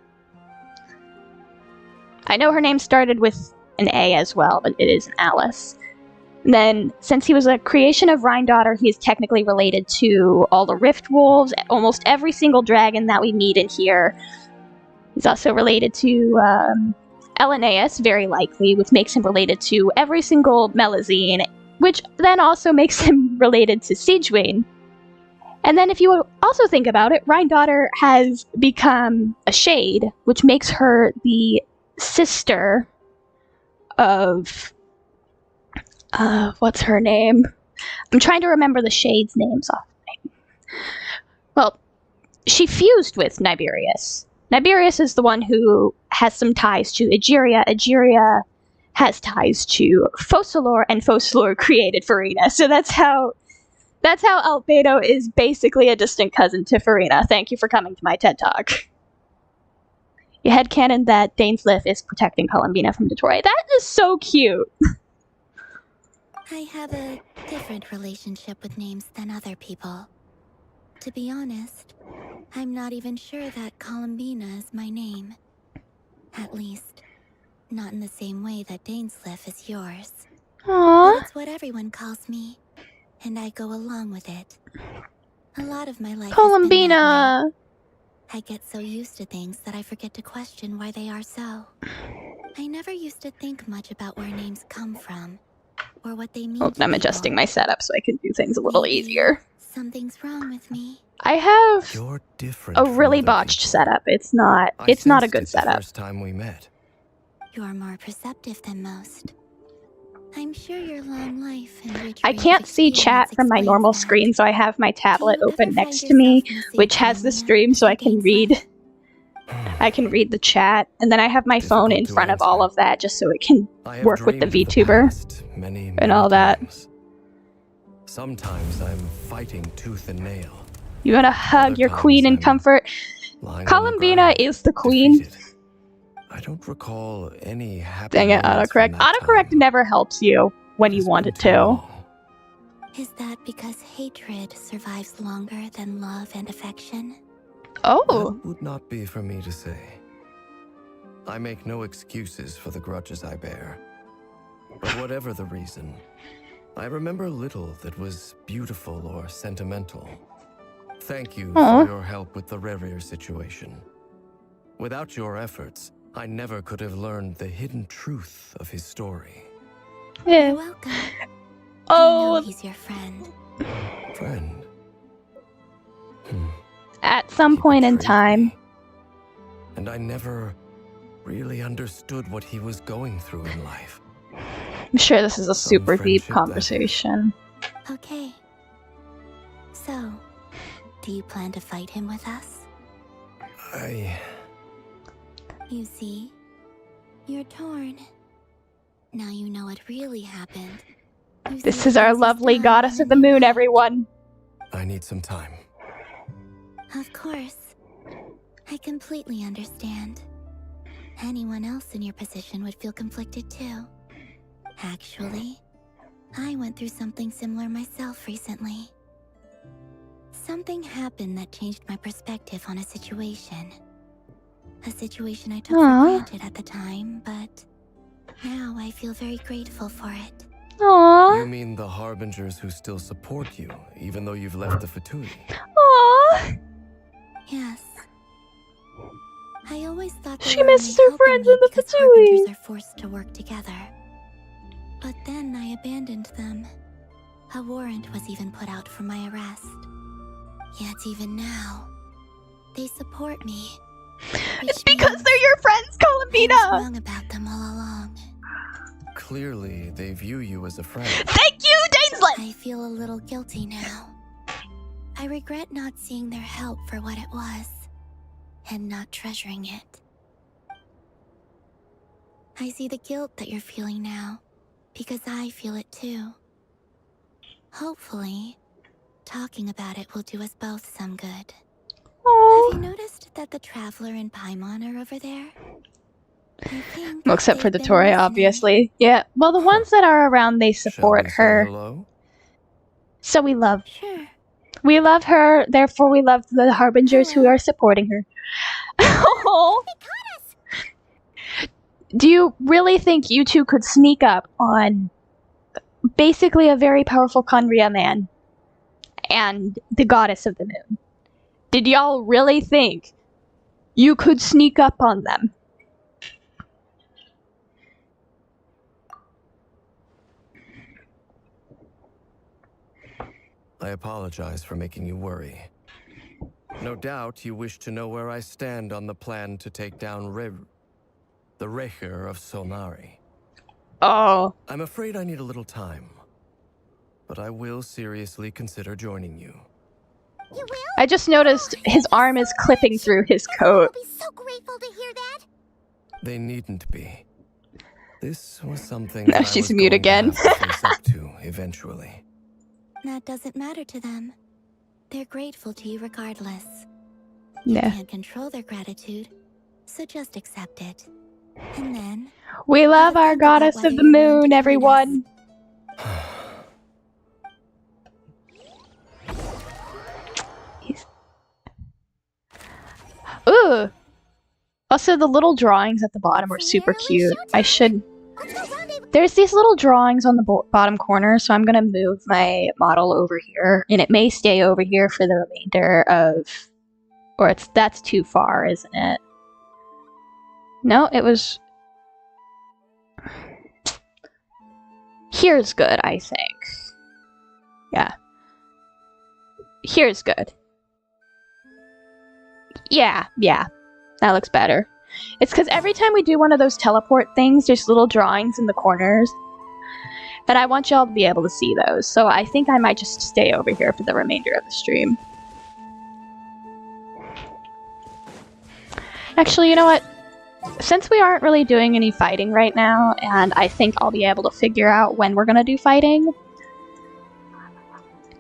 I know her name started with an A as well, but it is an Alice. And then, since he was a creation of Rhine-daughter, he is technically related to all the Rift Wolves, almost every single dragon that we meet in here. He's also related to Elanaeus, very likely, which makes him related to every single Melazine, which then also makes him related to Siegewayne. And then if you also think about it, Rhine-daughter has become a Shade, which makes her the sister of... what's her name? I'm trying to remember the Shade's names off. Well, she fused with Niberius. Niberius is the one who has some ties to Egeria. Egeria has ties to Focalor, and Focalor created Farina. So that's how Albedo is basically a distant cousin to Farina. Thank you for coming to my TED Talk. You headcanon that Dainsliff is protecting Columbina from Detroit. That is so cute. I have a different relationship with names than other people. To be honest, I'm not even sure that Columbina is my name. At least, not in the same way that Dainsliff is yours. Aww. But it's what everyone calls me, and I go along with it. A lot of my life has been that Columbina! way. I get so used to things that I forget to question why they are so. I never used to think much about where names come from, or what they mean Oh, to I'm people. adjusting my setup so I can do things a little Maybe easier. Something's wrong with me. I have You're different a from really other botched people. setup. It's not I a sensed good it setup. The first time we met. You're more perceptive than most. I'm sure your long life and rich I range can't of see experience chat from my explains normal that. screen, so I have my tablet Do you open ever next find to me, yourself in the same which has the time stream, loop so as I your can games read. left? I can read the chat, and then I have my phone in Difficult to front of all answer. of that, just so it can I have work with the dreamed of VTuber past many and all that. times. Sometimes I'm fighting tooth and nail. You wanna hug Other your queen in times I'm comfort? lying on the Columbina ground, is the queen. defeated. I don't recall any happy Dang it, moments from autocorrect. that Autocorrect time. never helps you when It you has want been it too to. long. Is that because hatred survives longer than love and affection? Oh. That would not be for me to say. I make no excuses for the grudges I bear. But whatever the reason, I remember little that was beautiful or sentimental. Thank you Aw. for your help with the Rerir situation. Without your efforts, I never could have learned the hidden truth of his story. Yeah. You're welcome. I know Oh, he's your friend. Friend. at some He point in betrayed time. me. And I never really understood what he was going through in life. I'm sure this is a Some super deep friendship, that is. conversation. Okay. So, do you plan to fight him with us? You see, you're torn. Now you know what really happened. You This see is what our things he's lovely done goddess in of the a new moon, light. everyone. I need some time. Of course. I completely understand. Anyone else in your position would feel conflicted too. Actually, I went through something similar myself recently. Something happened that changed my perspective on a situation. A situation I took for Aw. granted at the time, but now I feel very grateful for it. You Aww. mean the Harbingers who still support you, even though you've left the Fatui? Aww. Yes. I always thought they She were misses only her helping friends me in the because Harbingers Fatui. are forced to work together. But then I abandoned them. A warrant was even put out for my arrest. Yet even now, they support me. It's because they're your friends, I was Columbina. wrong about them all along. Clearly, they view you as a friend. Thank you, Dainslet. I feel a little guilty now. I regret not seeing their help for what it was, and not treasuring it. I see the guilt that you're feeling now, because I feel it too. Hopefully, talking about it will do us both some good. Aww. Have you noticed that the Traveler and Paimon are over there? I think Well, except for they've the been Tory, listening. obviously. Yeah, well, the ones that are around, they Shall support we say her. hello? So we love. Sure. We love her, therefore we love the Harbingers who Hello. are supporting her. Oh. Do you really think you two could sneak up on basically a very powerful Khaenri'ah man and the goddess of the moon? Did y'all really think you could sneak up on them? I apologize for making you worry. No doubt you wish to know where I stand on the plan to take down the Rerir of Solnari. Oh. I'm afraid I need a little time, but I will seriously consider joining you. You will? I just noticed his arm is clipping through his coat. I'll be so grateful to hear that. They needn't be. This was something Now that I she's was mute going again. to have to face up to eventually. That doesn't matter to them. They're grateful to you regardless. Yeah. You can't control their gratitude, so just accept it. And then, We love our think about goddess whether of the you're willing to moon, join everyone. Ooh. Also, the little drawings at the bottom were super cute. I should. Let's go rendezvous. There's these little drawings on the bottom corner, so I'm gonna move my model over here, and it may stay over here for the remainder of... Or that's too far, isn't it? No, it was... Here's good, I think. Yeah. Here's good. Yeah. That looks better. It's because every time we do one of those teleport things, there's little drawings in the corners. And I want y'all to be able to see those. So I think I might just stay over here for the remainder of the stream. Actually, you know what? Since we aren't really doing any fighting right now, and I think I'll be able to figure out when we're gonna do fighting.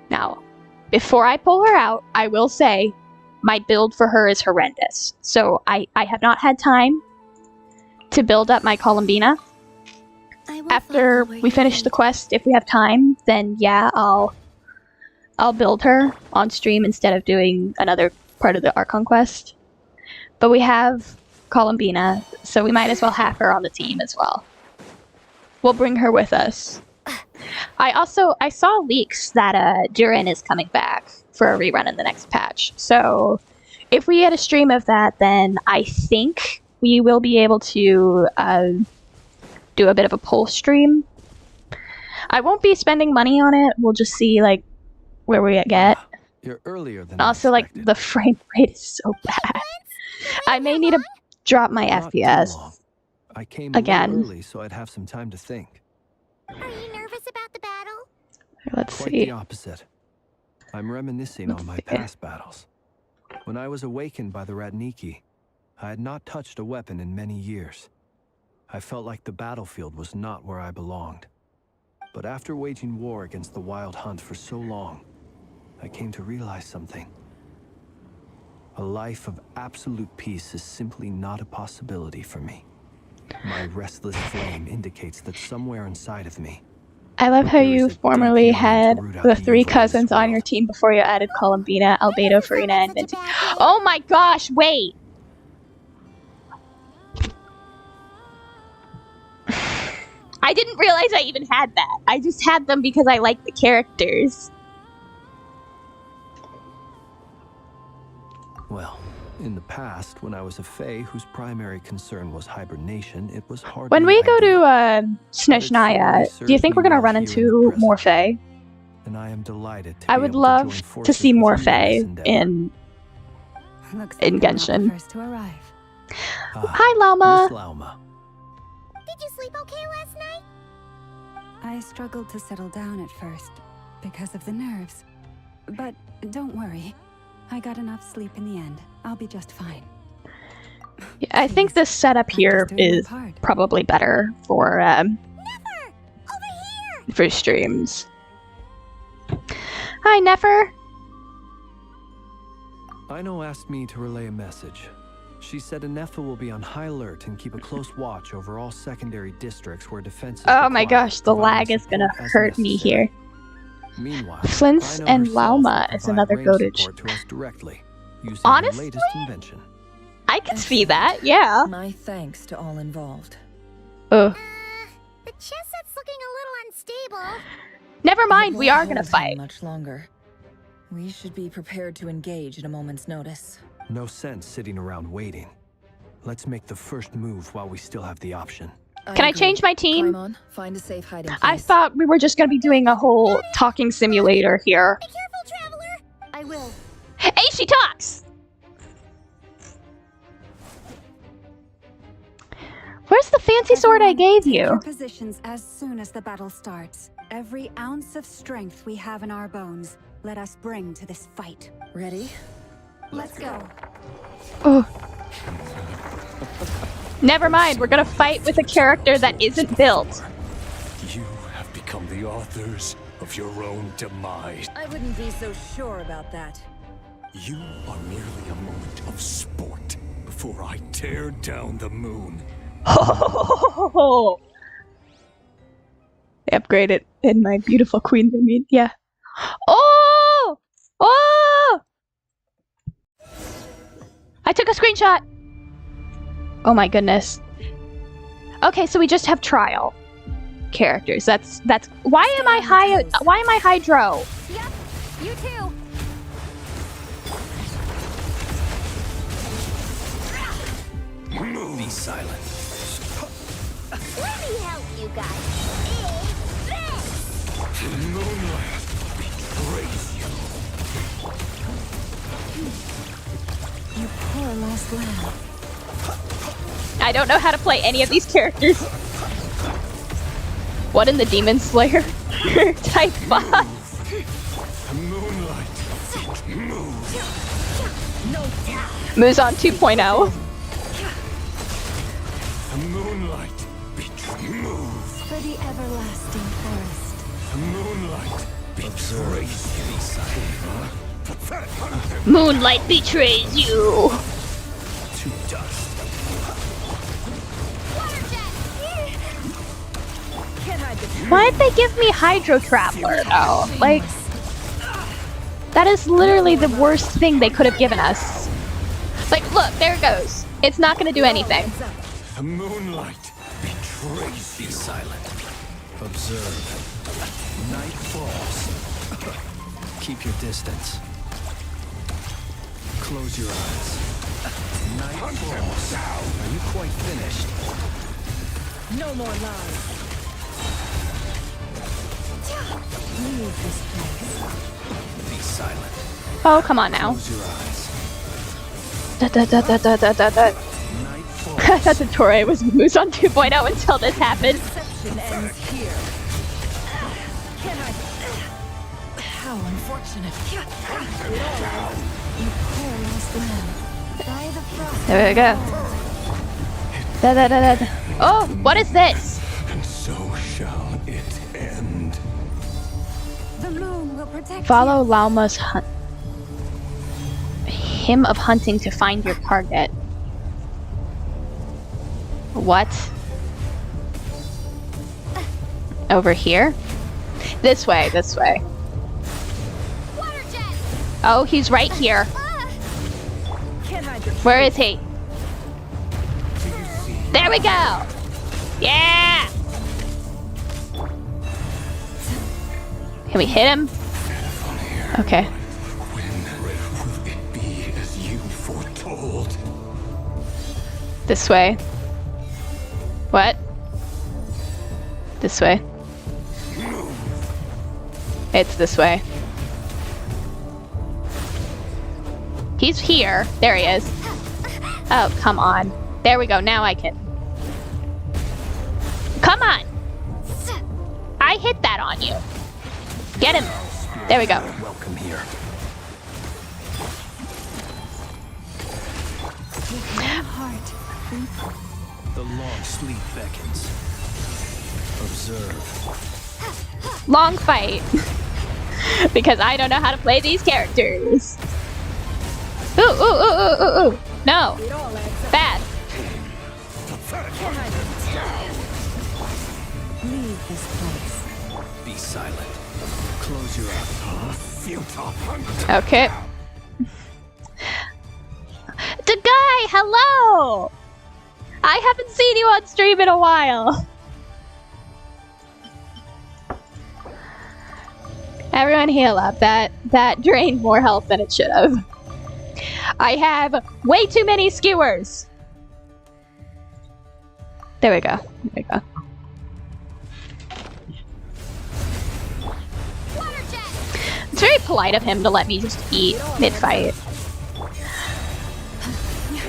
Now, before I pull her out, I will say my build for her is horrendous. So I have not had time to build up my Columbina. After we finish the quest, if we have time, then yeah, I'll build her on stream instead of doing another part of the Archon quest. But we have Columbina, so we might as well have her on the team as well. We'll bring her with us. I saw leaks that Durin is coming back for a rerun in the next patch. So if we get a stream of that, then I think we will be able to do a bit of a pull stream. I won't be spending money on it. We'll just see like where we get. You're earlier than also, like, the frame rate is so bad. I may need to drop my FPS. I came again. A little early so I'd have some time to think. Are you nervous about the battle? Let's Quite see. the opposite. I'm reminiscing on my past battles. When I was awakened by the Ratniki, I had not touched a weapon in many years. I felt like the battlefield was not where I belonged. But after waging war against the Wild Hunt for so long, I came to realize something. A life of absolute peace is simply not a possibility for me. My restless flame indicates that somewhere inside of me... I love how you formerly had the 3 cousins on your team before you added Columbina, Albedo, Farina, and Minty. Oh my gosh, wait! I didn't realize I even had that. I just had them because I like the characters. Well, in the past, when I was a Fae whose primary concern was hibernation, it was hard. When we go to Snezhnaya, do you think we're gonna run into more Fae? And I am delighted to I would love to see more Fae in Genshin. First to arrive. Hi, Lauma. Miss Lauma. Did you sleep okay last night? I struggled to settle down at first because of the nerves. But don't worry. I got enough sleep in the end. I'll be just fine. Yeah, I think this setup here is probably better for streams. Hi, Nefer. Ino asked me to relay a message. She said Anefa will be on high alert and keep a close watch over all secondary districts where defenses. Oh my gosh, the lag is gonna hurt me here. Meanwhile, Flint's and Lauma is another goatage. Honestly, I can see that, yeah. My thanks to all involved. The chestnut's looking a little unstable. Never mind, we are gonna fight. Much longer. We should be prepared to engage at a moment's notice. No sense sitting around waiting. Let's make the first move while we still have the option. Can I change my team? On, find a safe hiding place. I thought we were just gonna be doing a whole talking simulator here. Be careful, traveler. I will. Hey, she talks! Where's the fancy sword I gave you? Take your positions as soon as the battle starts. Every ounce of strength we have in our bones, let us bring to this fight. Ready? Let's go. Oh. Never mind, we're gonna fight with a character that isn't built. You have become the authors of your own demise. I wouldn't be so sure about that. You are merely a moment of sport before I tear down the moon. Oh, they upgraded in my beautiful Queen Lumine. Yeah. Oh! Oh! I took a screenshot. Oh my goodness. Okay, so we just have trial. characters. That's why am I Hydro? Yep, you too. Be silent. Let me help you guys. The moonlight betrays you. You poor lost lamb. I don't know how to play any of these characters. What in the Demon Slayer type boss? The moonlight. Move. Muzan 2.0. The moonlight move. For the everlasting forest. The moonlight betrays you. Moonlight betrays you. To dust. Why'd they give me Hydro Traveler though? Like, that is literally the worst thing they could have given us. Like, look, there it goes. It's not gonna do anything. The moonlight betrays you. Be silent. Observe. Night falls. Keep your distance. Close your eyes. Night falls. Are you quite finished? No more lies. Leave this place. Be silent. Oh, come on now. Close your eyes. I thought the Torre was Muzan 2.0 until this happened. Deception ends here. Can I? How unfortunate. You poor lost lamb. By the frost. There we go. Oh, what is this? And so shall it end. The moon will protect Follow Lauma's hunt. Hymn of hunting to find your target. What? Over here? This way, this way. Oh, he's right here. Where is he? There we go! Yeah! Can we hit him? Okay. When will it be as you foretold? This way. What? This way. It's this way. He's here. There he is. Oh, come on. There we go. Now I can. Come on! I hit that on you. Get him. There we go. Welcome here. heart. The long sleep beckons. Observe. Long fight. Because I don't know how to play these characters. Ooh, ooh, ooh, ooh, ooh, ooh. No. Bad. Leave this place. Be silent. Close your eyes. Futile. Okay. The guy, hello! I haven't seen you on stream in a while. Everyone heal up. That drained more health than it should have. I have way too many skewers. There we go. There we go. It's very polite of him to let me just eat mid-fight.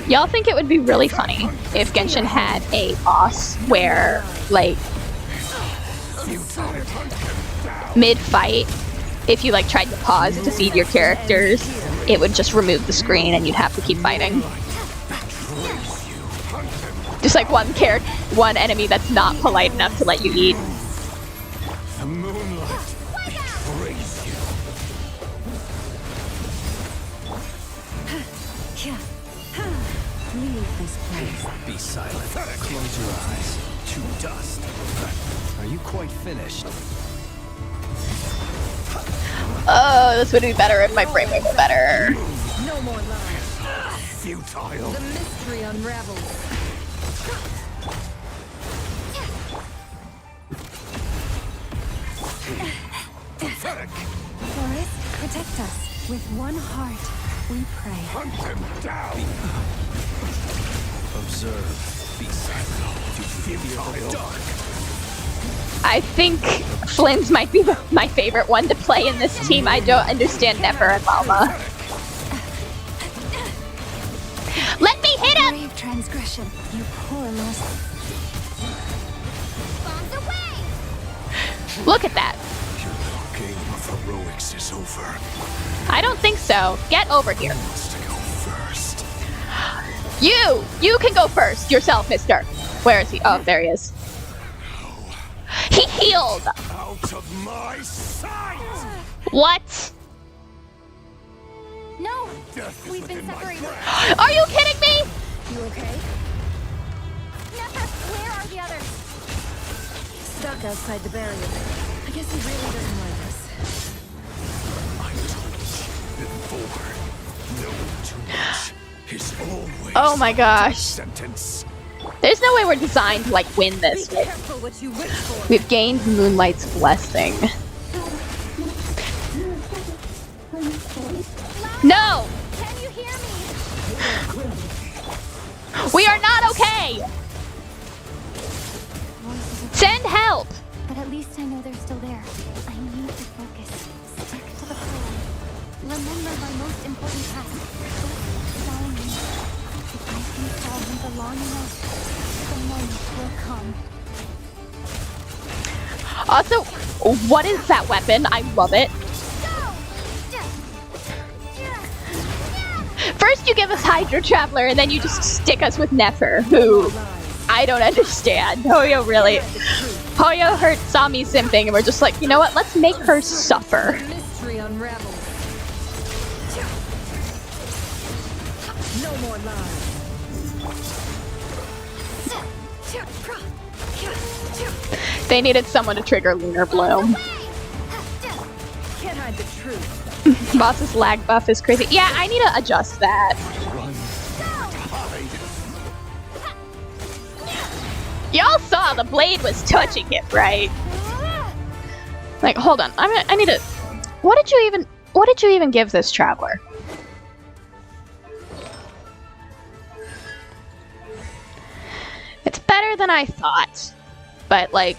Y'all think it would be really funny if Genshin had a boss where, like, mid-fight, if you, like, tried to pause to feed your characters, it would just remove the screen and you'd have to keep fighting. Just like one enemy that's not polite enough to let you eat. The moonlight betrays you. Leave this place. Be silent. Close your eyes. To dust. Are you quite finished? Oh, this would be better if my frame rate were better. No more lies. Futile. The mystery unravels. Pathetic! Forest, protect us. With one heart, we pray. Hunt them down! Observe. Be silent. You fear the dark. I think Flynn's might be my favorite one to play in this team. I don't understand Nefer and Mama. Let me hit him! Brave transgression, you poor lost. Bombs away! Look at that. Your little game of heroics is over. I don't think so. Get over here. Who wants to go first? You can go first yourself, mister. Where is he? Oh, there he is. He healed. Out of my sight! What? No! Death is We've been within my separated. grasp. Are you kidding me? You okay? Nefer, where are the others? Stuck outside the barrier. I guess he really doesn't like us. I told you before. Knowing too much is always Oh my gosh. sentence. There's no way we're designed to like win this. Be careful what you wish for. We've gained Moonlight's blessing. No! Can you hear me? We are not okay! Send help! But at least I know they're still there. I need to focus. Stick to the plan. Remember my most important task. Following me. If I can follow him for long enough, the moment will come. Also, what is that weapon? I love it. First you give us Hydro Traveler, and then you just stick us with Nefer, who I don't understand. Hoyo really... Hoyo saw me simping, and we're just like, you know what? Let's make her suffer. Mystery unravels. No more lies. They needed someone to trigger Lunar Bloom. Can't hide the truth. Boss's lag buff is crazy. Yeah, I need to adjust that. Run. Hide. Y'all saw the blade was touching it, right? Like, hold on. I need to... What did you even give this traveler? It's better than I thought. But, like...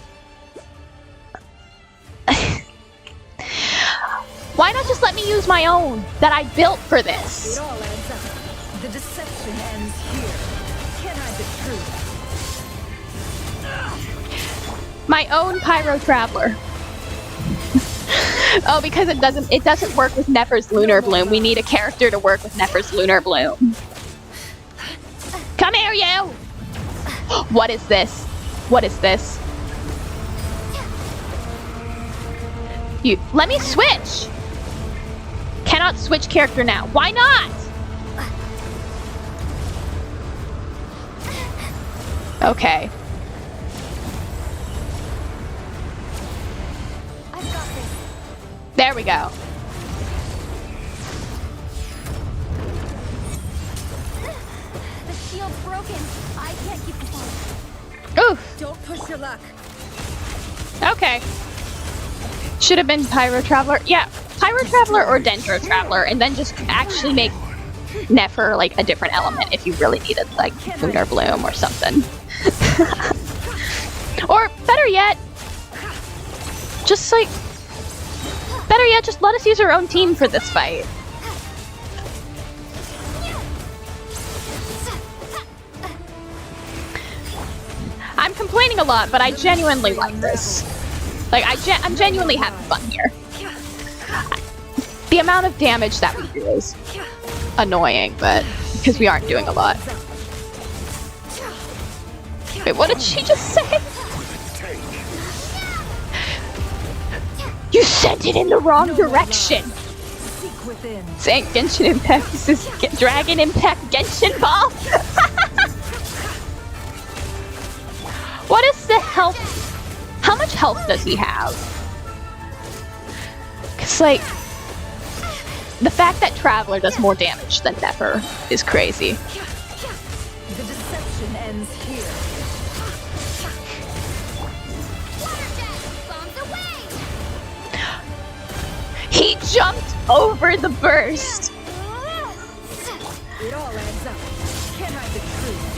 Why not just let me use my own that I built for this? It all adds up. The deception ends here. Can't hide the truth. My own Pyro Traveler. Oh, because it doesn't work with Nefer's Lunar Bloom. We need a character to work with Nefer's Lunar Bloom. Come here, you! What is this? What is this? You let me switch! Cannot switch character now. Why not? Okay. I've got this. There we go. The shield's broken. I can't keep this on. Oof. Don't push your luck. Okay. Should have been Pyro Traveler. Yeah, Pyro Traveler or Dendro Traveler, and then just actually make Nefer like a different element if you really needed like Lunar Bloom or something. Or better yet, just like just let us use our own team for this fight. I'm complaining a lot, but I genuinely like this. Like, I'm genuinely having fun here. The amount of damage that we do is annoying, but because we aren't doing a lot. Wait, what did she just say? You sent it in the wrong direction! Saying Genshin Impact, this is Dragon Impact Genshin Ball? What is the health? How much health does he have? Cause like, the fact that Traveler does more damage than Nefer is crazy. The deception ends here. Bombs away! jumped over the burst. It all adds up. Can't hide the truth.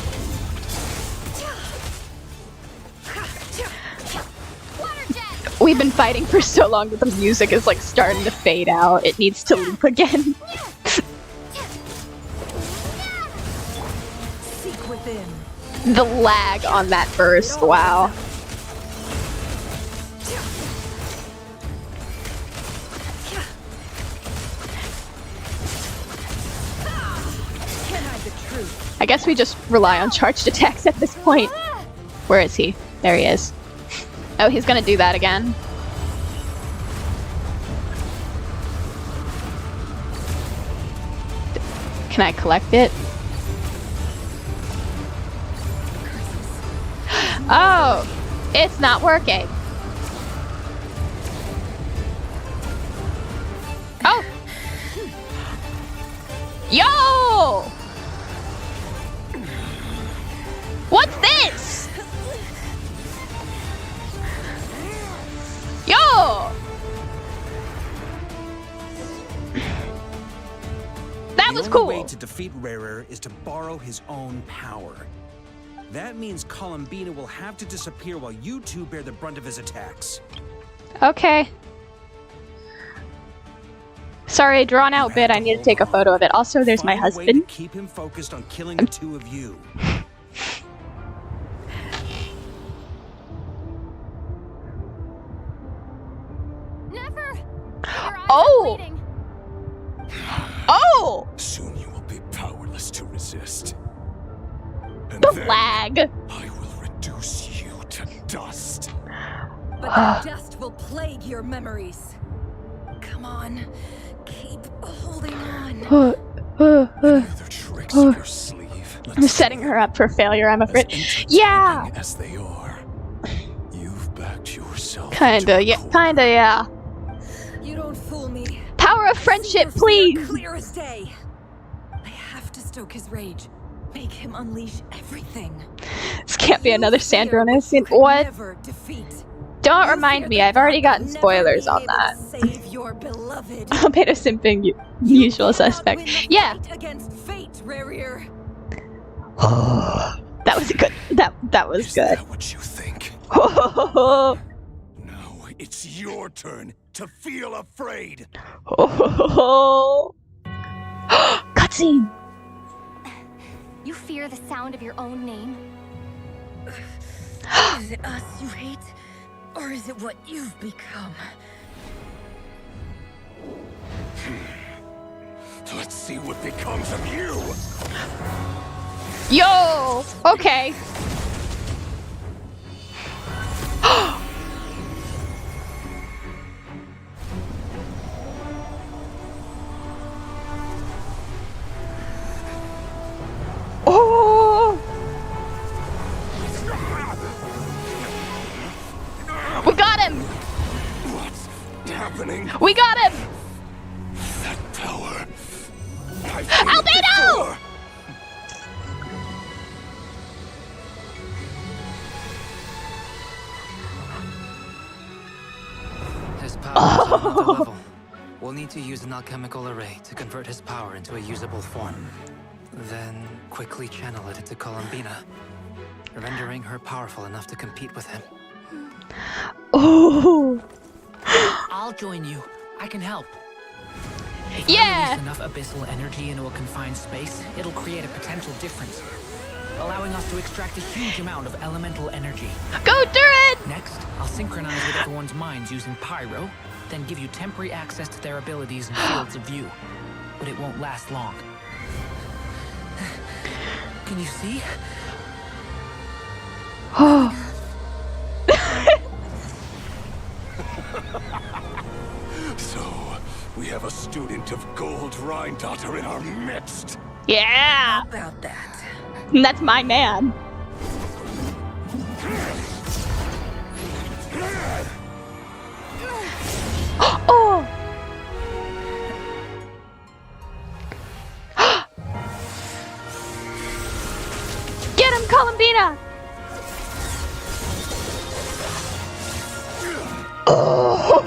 We've been fighting for so long that the music is like starting to fade out. It needs to loop again. Seek within. The lag on that burst, wow. I guess we just rely on charged attacks at this point. Where is he? There he is. Oh, he's gonna do that again. Can I collect it? Oh, it's not working. Oh! Yo! What's this? Yo! That was cool. The only way to defeat Rarer is to borrow his own power. That means Columbina will have to disappear while you two bear the brunt of his attacks. Okay. Sorry, drawn out bit. I need to take a photo of it. Also, there's my husband. Keep him focused on killing the two of you. Never. Oh! Oh! Soon you will be powerless to resist. And The then lag. I will reduce you to dust. But that dust will plague your memories. Come on. Keep holding on. Other tricks up your sleeve. I'm setting her up for failure, I'm afraid. Yeah! As they are, you've backed yourself. Kinda, yeah. Kinda, yeah. You don't fool me. Power of friendship, please! Clear as day. I have to stoke his rage. Make him unleash everything. This can't be another Sandro scene. What? Never defeat. Don't remind me, I've already gotten spoilers on that. Save your beloved. Albedo simping, usual suspect. Yeah. Against fate, Rarer. That was good. That was good. Is that what you think? Now it's your turn to feel afraid. Cutscene. You fear the sound of your own name? Is it us you hate? Or is it what you've become? Let's see what becomes of you. Yo! Okay. Oh! We got him! What's happening? We got him! That power. Albedo! His power is on another level. We'll need to use an alchemical array to convert his power into a usable form. Then quickly channel it into Columbina, rendering her powerful enough to compete with him. Oh! I'll join you. I can help. If Yeah! we release enough abyssal energy into a confined space, it'll create a potential difference, allowing us to extract a huge amount of elemental energy. Go, Durin! Next, I'll synchronize with everyone's minds using pyro, then give you temporary access to their abilities and fields of view. But it won't last long. Can you see? Oh. So, we have a student of Gold Rheindotter in our midst. Yeah! How about that? That's my man. Oh! Get him, Columbina! Oh!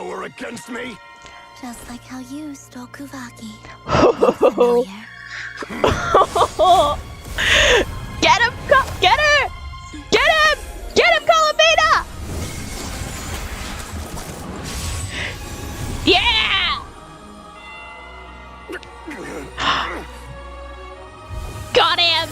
power against me? Just like how you stole Kuvaki. Get him! Get her! Get him! Get him, Columbina! Yeah! Got him!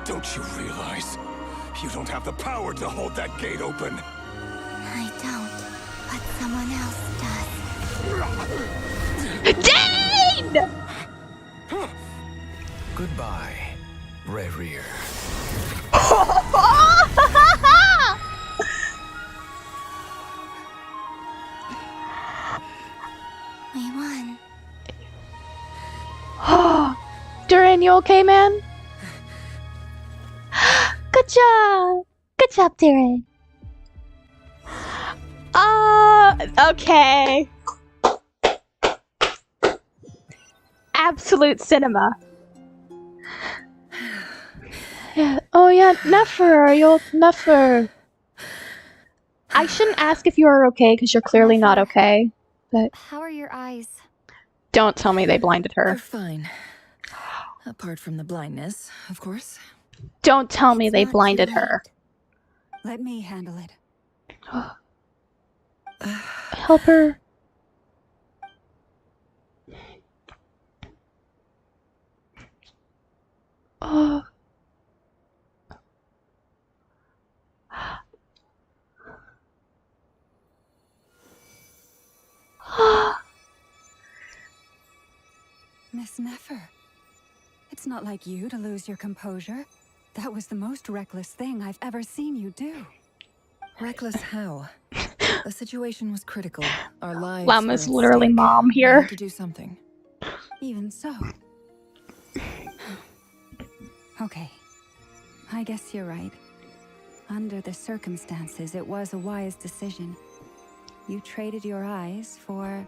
Don't you realize you don't have the power to hold that gate open? I don't, but someone else does. Dane! Goodbye, Rerir. We won. Duran, you okay, man? Good job! Good job, Duran. Okay. Absolute cinema. Yeah. Oh yeah, Nefer, Nefer. I shouldn't ask if you are okay because you're clearly not okay. But How are your eyes? don't tell me they blinded They're her. fine. Apart from the blindness, of course. Don't tell me It's they not too blinded late. her. Let me handle it. Help her. Oh. Miss Nefer, it's not like you to lose your composure. That was the most reckless thing I've ever seen you do. Reckless how? The situation was critical. Our lives Lama's were at literally stake. mom I here. had to do something. Even so. Okay. I guess you're right. Under the circumstances, it was a wise decision. You traded your eyes for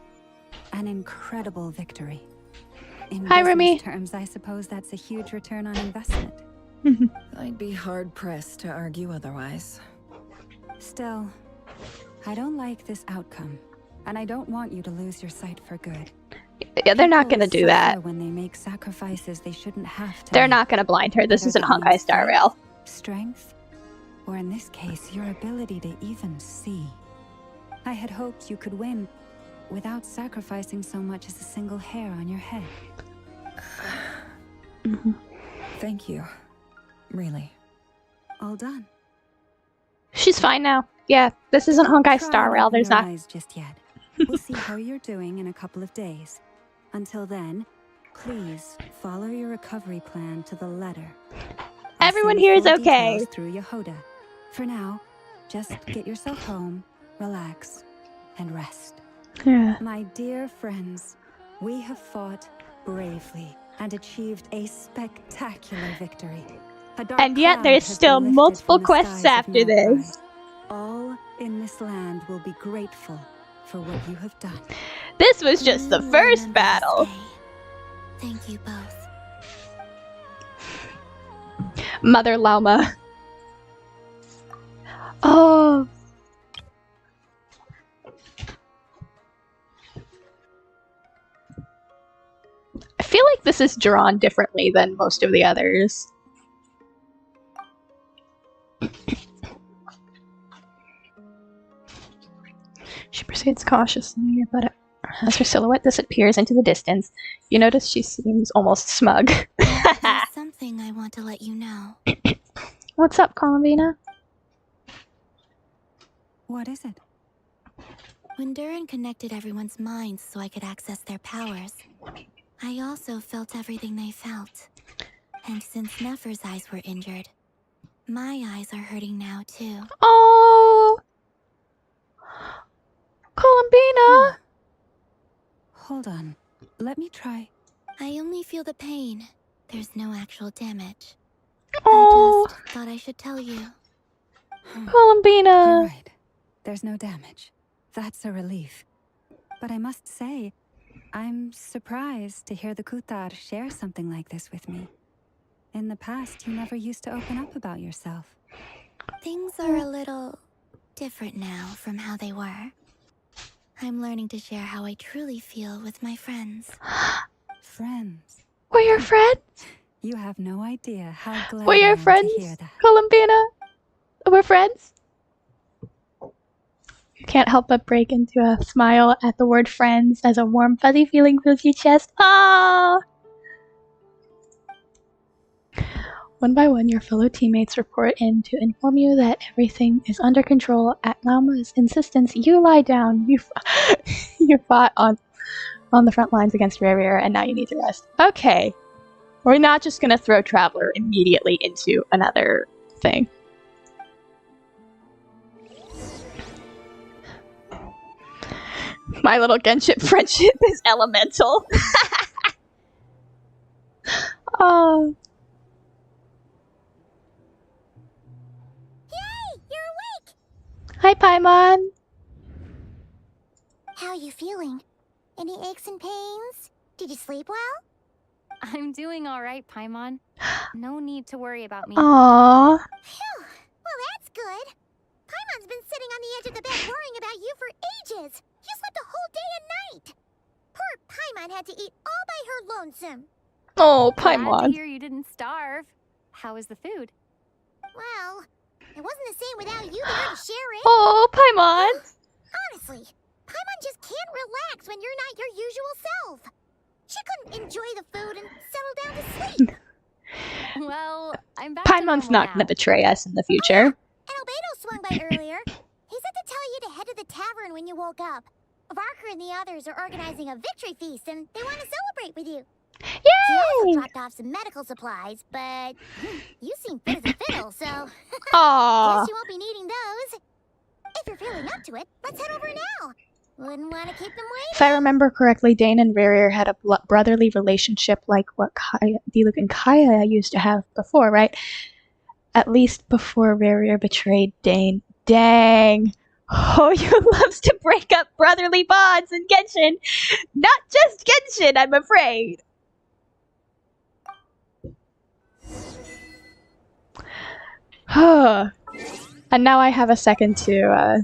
an incredible victory. In Hi, business Remy. terms, I suppose that's a huge return on investment. I'd be hard-pressed to argue otherwise. Still, I don't like this outcome, and I don't want you to lose your sight for good. Yeah, they're not People gonna do suffer that. when they make sacrifices they shouldn't have to. They're make. not gonna blind her. This Whether isn't that Honkai means Star faith, Rail. strength, or in this case, your ability to even see. I had hoped you could win without sacrificing so much as a single hair on your head. Thank you. Really. All done. She's fine now. Yeah, this isn't Honkai Try Star and Rail. open There's your not. eyes just yet. We'll see how you're doing in a couple of days. Until then, please follow your recovery plan to the letter. I'll Everyone send here is full okay. details through Yehoda. For now, just get yourself home, relax, and rest. Yeah. My dear friends, we have fought bravely and achieved a spectacular victory. A dark And yet cloud there's has still been lifted multiple from the quests skies of after Nod Krai. this. All in this land will be grateful for what you have done. This was just the We will first remember this battle. day. Thank you both. Mother Llama. Oh. I feel like this is drawn differently than most of the others. She proceeds cautiously, but as her silhouette disappears into the distance, you notice she seems almost smug. There's something I want to let you know. What's up, Columbina? What is it? When Duran connected everyone's minds so I could access their powers, I also felt everything they felt. And since Nefer's eyes were injured, my eyes are hurting now too. Oh, Columbina! Hold on. Let me try. I only feel the pain. There's no actual damage. Oh, I just thought I should tell you. You're Columbina! right. There's no damage. That's a relief. But I must say, I'm surprised to hear the Kutar share something like this with me. In the past, you never used to open up about yourself. Things are a little different now from how they were. I'm learning to share how I truly feel with my friends. Friends? We're your friends? You have no idea how glad We're I your am friends, to hear that. Columbina? We're friends? You can't help but break into a smile at the word friends as a warm, fuzzy feeling fills your chest. Ah! One by one, your fellow teammates report in to inform you that everything is under control. At Lauma's insistence, you lie down. You fought on the front lines against Rare, and now you need to rest. Okay. We're not just gonna throw Traveler immediately into another thing. My little Genshin friendship is elemental. Oh. Yay! You're awake! Hi, Paimon. How are you feeling? Any aches and pains? Did you sleep well? I'm doing all right, Paimon. No need to worry about me. Aww. Phew! Well, that's good. Paimon's been sitting on the edge of the bed worrying about you for ages. You slept a whole day and night. Poor Paimon had to eat all by her lonesome. Oh, Glad to Paimon. hear you didn't starve. How is the food? Well, it wasn't the same without you there to share it. Oh, Paimon. Honestly, Paimon just can't relax when you're not your usual self. She couldn't enjoy the food and settle down to sleep. Well, I'm back Paimon's to not normal gonna now. betray us in the future. And Albedo swung by earlier. He said to tell you to head to the tavern when you woke up. Varker and the others are organizing a victory feast and they want to celebrate with you. He also Yay! dropped off some medical supplies, but you seem fit as a fiddle, so Aww. guess you won't be needing those. If you're feeling up to it, let's head over now. Wouldn't want to keep them waiting. If I remember correctly, Dane and Rarier had a brotherly relationship like what Diluc and Kaya used to have before, right? At least before Rarier betrayed Dane. Dang. Hoyo loves to break up brotherly bonds in Genshin. Not just Genshin, I'm afraid. And now I have a second to,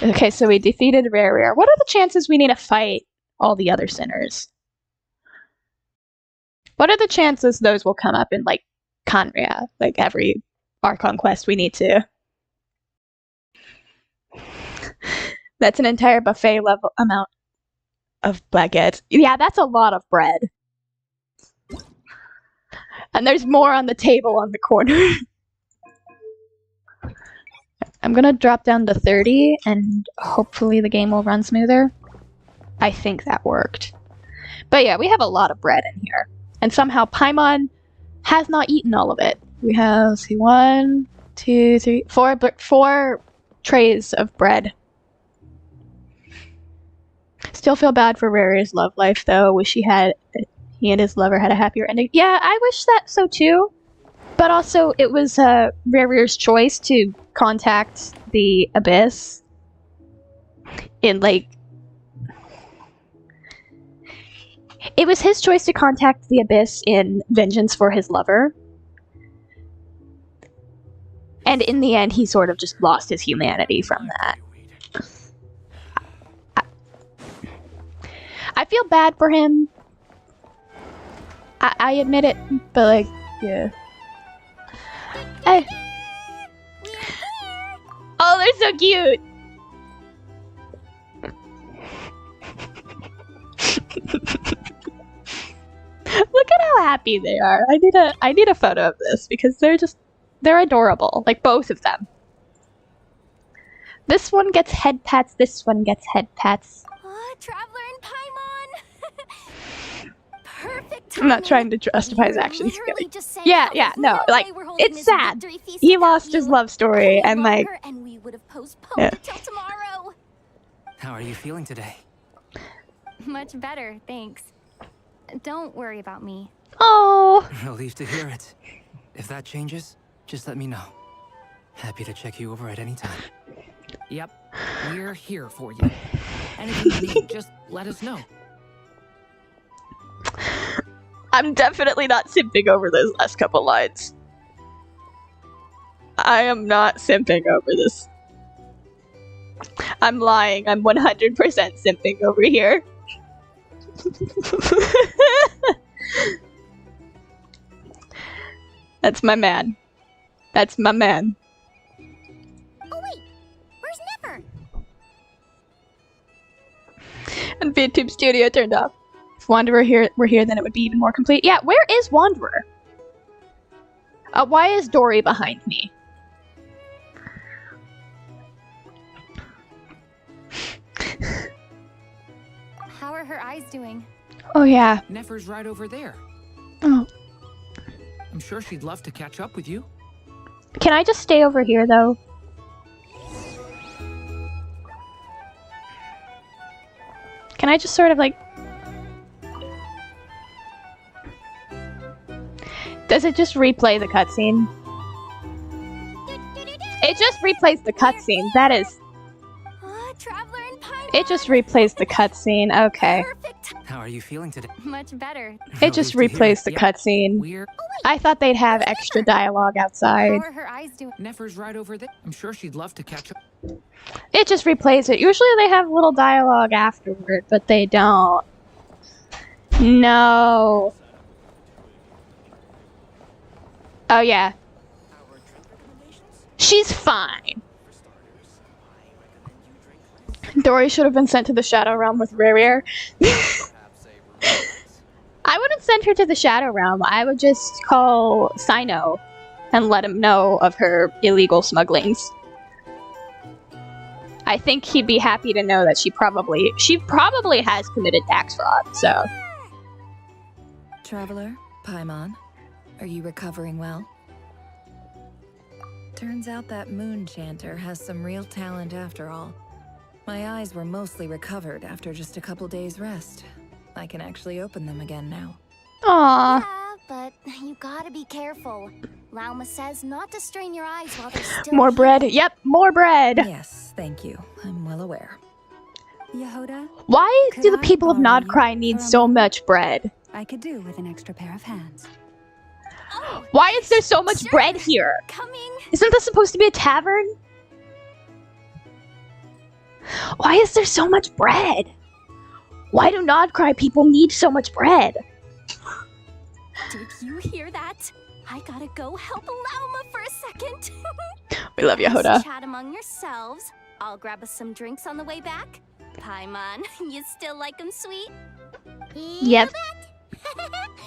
Okay, so we defeated Rare. What are the chances we need to fight all the other sinners? What are the chances those will come up in, like, Conria? Like, every Archon quest we need to. That's an entire buffet level amount of baguette. Yeah, that's a lot of bread. And there's more on the table on the corner. I'm gonna drop down to 30, and hopefully the game will run smoother. I think that worked. But yeah, we have a lot of bread in here. And somehow Paimon has not eaten all of it. We have, let's see, 1, 2, 3, 4 trays of bread. Still feel bad for Rari's love life, though. Wish he and his lover had a happier ending. Yeah, I wish that so too. But also, it was Rari's choice to contact the Abyss in, like... It was his choice to contact the Abyss in vengeance for his lover. And in the end, he sort of just lost his humanity from that. I feel bad for him. I admit it, but like, yeah. Hey. Oh, they're so cute. Look at how happy they are. I need a photo of this because they're adorable. Like both of them. This one gets head pats, this one gets head pats. Traveler and Paimon! Perfect timing. I'm not trying to justify his actions. Yeah, no, like, it's sad. He lost his love story, and like... And we would have postponed Yeah. it till tomorrow. How are you feeling today? Much better, thanks. Don't worry about me. Oh. Relieved to hear it. If that changes, just let me know. Happy to check you over at any time. Yep, we're here for you. Anything you need, just let us know. I'm definitely not simping over those last couple lines. I am not simping over this. I'm lying. I'm 100% simping over here. That's my man. That's my man. Oh wait, where's Never? And VidTube Studio turned off. If Wanderer were here, then it would be even more complete. Yeah, where is Wanderer? Why is Dory behind me? How are her eyes doing? Oh yeah. Nefer's right over there. Oh. I'm sure she'd love to catch up with you. Can I just stay over here though? Can I just sort of like... Does it just replay the cutscene? It just replays the cutscene. That is... Traveler and Paimon. It just replays the cutscene. Okay. How are you feeling today? Much better. It just replays the cutscene. I thought they'd have extra dialogue outside. How are her eyes doing? Nefer's right over there. I'm sure she'd love to catch up. It just replays it. Usually they have little dialogue afterward, but they don't. No. Oh yeah. She's fine. Dory should have been sent to the Shadow Realm with Rare. I wouldn't send her to the Shadow Realm. I would just call Sino and let him know of her illegal smugglings. I think he'd be happy to know that she probably has committed tax fraud, so. Traveler, Paimon, are you recovering well? Turns out that moon chanter has some real talent after all. My eyes were mostly recovered after just a couple days rest. I can actually open them again now. Aww. Yeah, but you gotta be careful. Lauma says not to strain your eyes while they're still More bread. Yep, more bread. Yes, thank you. I'm well aware. Yehuda, Why do the I people of borrow Nod you Krai need for a so moment? much bread? I could do with an extra pair of hands. Oh, Why is there so much sure. bread here? Coming. Isn't this supposed to be a tavern? Why is there so much bread? Why do Nod Krai people need so much bread? Did you hear that? I gotta go help Lauma for a second. We love Just Yehuda. chat among yourselves. I'll grab us some drinks on the way back. Paimon, you still like them sweet? Yep.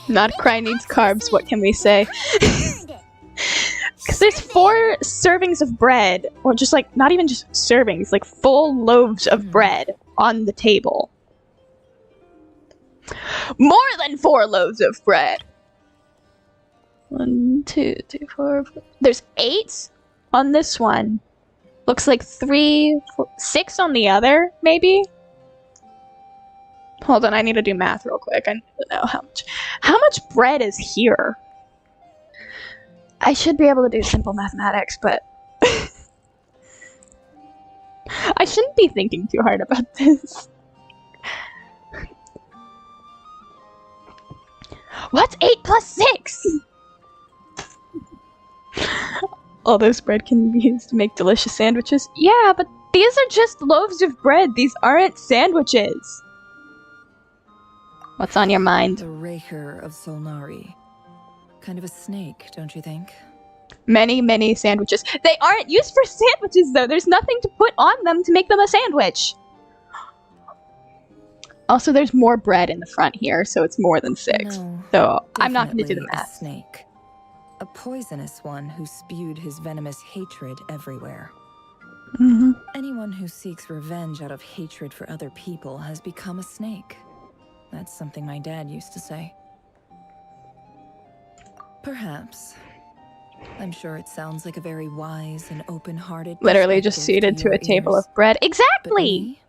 Nod Krai needs carbs, what can we say? Because there's 4 servings of bread, or just like, not even just servings, like full loaves of bread on the table. More than 4 loaves of bread! 1, 2, 3, 4, 5. There's 8 on this one. Looks like 3, 4, 6 on the other, maybe? Hold on, I need to do math real quick. I need to know how much bread is here? I should be able to do simple mathematics, but I shouldn't be thinking too hard about this. What's 8 plus 6? All this bread can be used to make delicious sandwiches. Yeah, but these are just loaves of bread. These aren't sandwiches. What's on your mind? The Raker of Solnari. Kind of a snake, don't you think? Many, many sandwiches. They aren't used for sandwiches, though. There's nothing to put on them to make them a sandwich. Also, there's more bread in the front here, so it's more than 6. No, so I'm not going to do the definitely math. a snake. A poisonous one who spewed his venomous hatred everywhere. Mm-hmm. Anyone who seeks revenge out of hatred for other people has become a snake. That's something my dad used to say. Perhaps. I'm sure it sounds like a very wise and open-hearted Literally just perspective seated to your a table ears. of bread. But Exactly! me,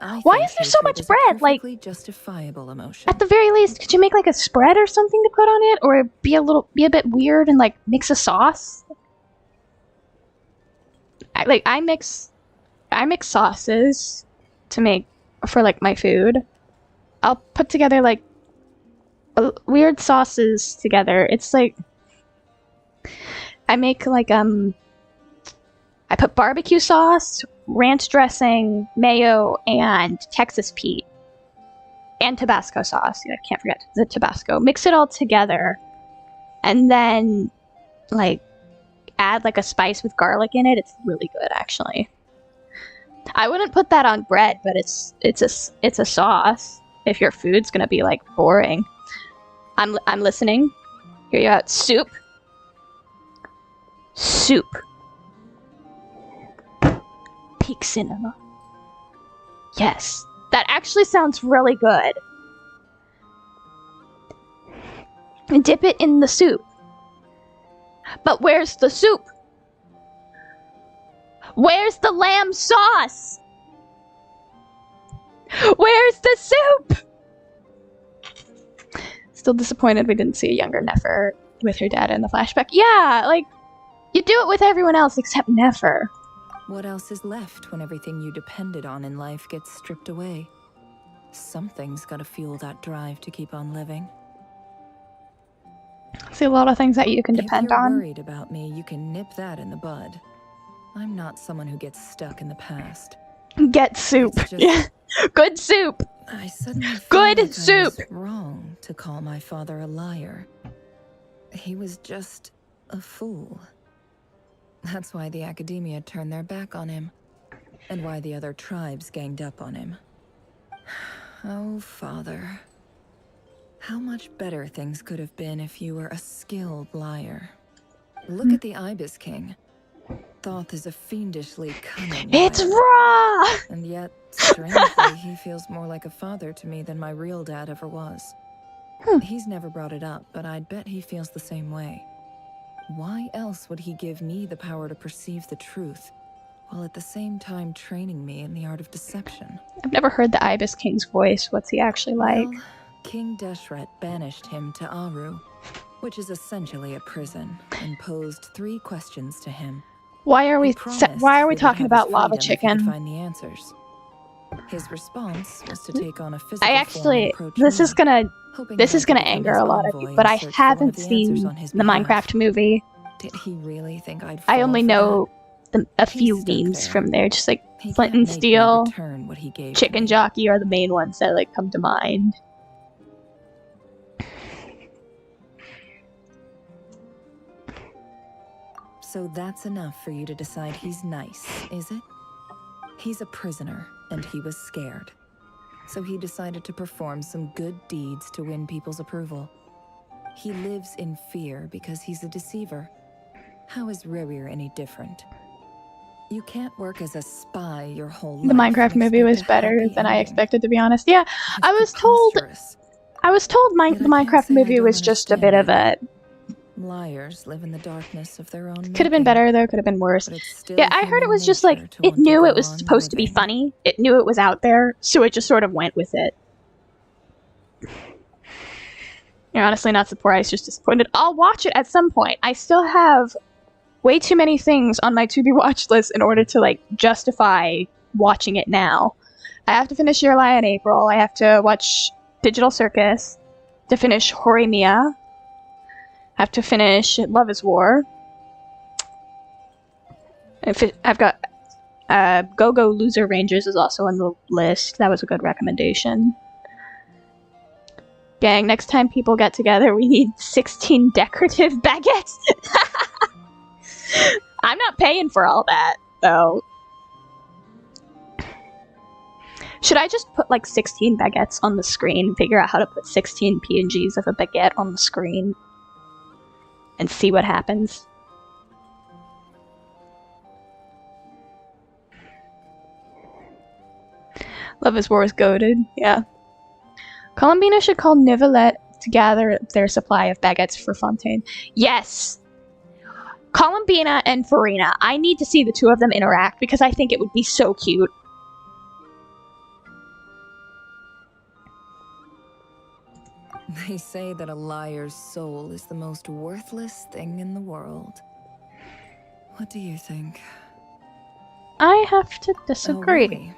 I Why think is there so hatred much is a bread? Like, perfectly justifiable emotion. at the very least, could you make like a spread or something to put on it? Or be a bit weird and like mix a sauce? I mix sauces to make for like my food. I'll put together like weird sauces together. It's like I make like I put barbecue sauce, ranch dressing, mayo, and Texas Pete. And Tabasco sauce. I can't forget the Tabasco. Mix it all together. And then, like, add, like, a spice with garlic in it. It's really good, actually. I wouldn't put that on bread, but it's a sauce. If your food's gonna be, like, boring. I'm listening. Here you go. Soup. Soup. Peak cinema. Yes. That actually sounds really good. And dip it in the soup. But where's the soup? Where's the lamb sauce? Where's the soup? Still disappointed we didn't see a younger Nefer with her dad in the flashback. Yeah, like, you do it with everyone else except Nefer. What else is left when everything you depended on in life gets stripped away? Something's gotta fuel that drive to keep on living. See, a lot of things that you can depend If you're on. worried about me, you can nip that in the bud. I'm not someone who gets stuck in the past. Get soup. Yeah. Good soup. I suddenly feel Good like soup. I was wrong to call my father a liar. He was just a fool. That's why the academia turned their back on him, and why the other tribes ganged up on him. Oh, Father. How much better things could have been if you were a skilled liar. Look at the Ibis King. Thoth is a fiendishly cunning It's liar. raw! And yet, strangely, he feels more like a father to me than my real dad ever was. He's never brought it up, but I'd bet he feels the same way. Why else would he give me the power to perceive the truth, while at the same time training me in the art of deception? I've never heard the Ibis King's voice. What's he actually like? Well, King Deshret banished him to Aru, which is essentially a prison, and posed 3 questions to him. Why are we Promised talking that about he'd have lava his freedom if he could chicken? find the answers. His response was to take on a physical I form and actually, approach this me, is gonna hoping this that is I could gonna become anger his a lot of envoy you, and but I search for one haven't of the answers seen on his the behalf. Minecraft movie. Did he really think I'd I fall only for know a He's few stuck memes there. from there, just like He Flint can't and make me Steel, return what he gave to Chicken me. Jockey are the main ones that like come to mind. So that's enough for you to decide he's nice, is it? He's a prisoner, and he was scared. So he decided to perform some good deeds to win people's approval. He lives in fear because he's a deceiver. How is Rerir any different? You can't work as a spy your whole life. The Minecraft and movie expect was a better happy than I ending. expected, to be honest. Yeah, It's I was told preposterous. the Yet Minecraft I can't say I movie don't was just a bit of understand a. Liars live in the darkness of their own Could have been making, better though. Could have been worse. but it's still Yeah, I heard it human was just like nature to it want to knew go it was on supposed to be living. funny. It knew it was out there, so it just sort of went with it. You're honestly not surprised, just disappointed. I'll watch it at some point. I still have way too many things on my to-be watch list in order to like justify watching it now. I have to finish Your Lie in April. I have to watch Digital Circus, to finish Horimiya. I have to finish Love is War. I've got Go-Go Loser Rangers is also on the list. That was a good recommendation. Gang, next time people get together, we need 16 decorative baguettes. I'm not paying for all that, though. Should I just put like 16 baguettes on the screen, figure out how to put 16 PNGs of a baguette on the screen, and see what happens? Love is War is goated, yeah. Columbina should call Nivelette to gather their supply of baguettes for Fontaine. Yes! Columbina and Farina. I need to see the two of them interact because I think it would be so cute. They say that a liar's soul is the most worthless thing in the world. What do you think? I have to disagree. Oh, really?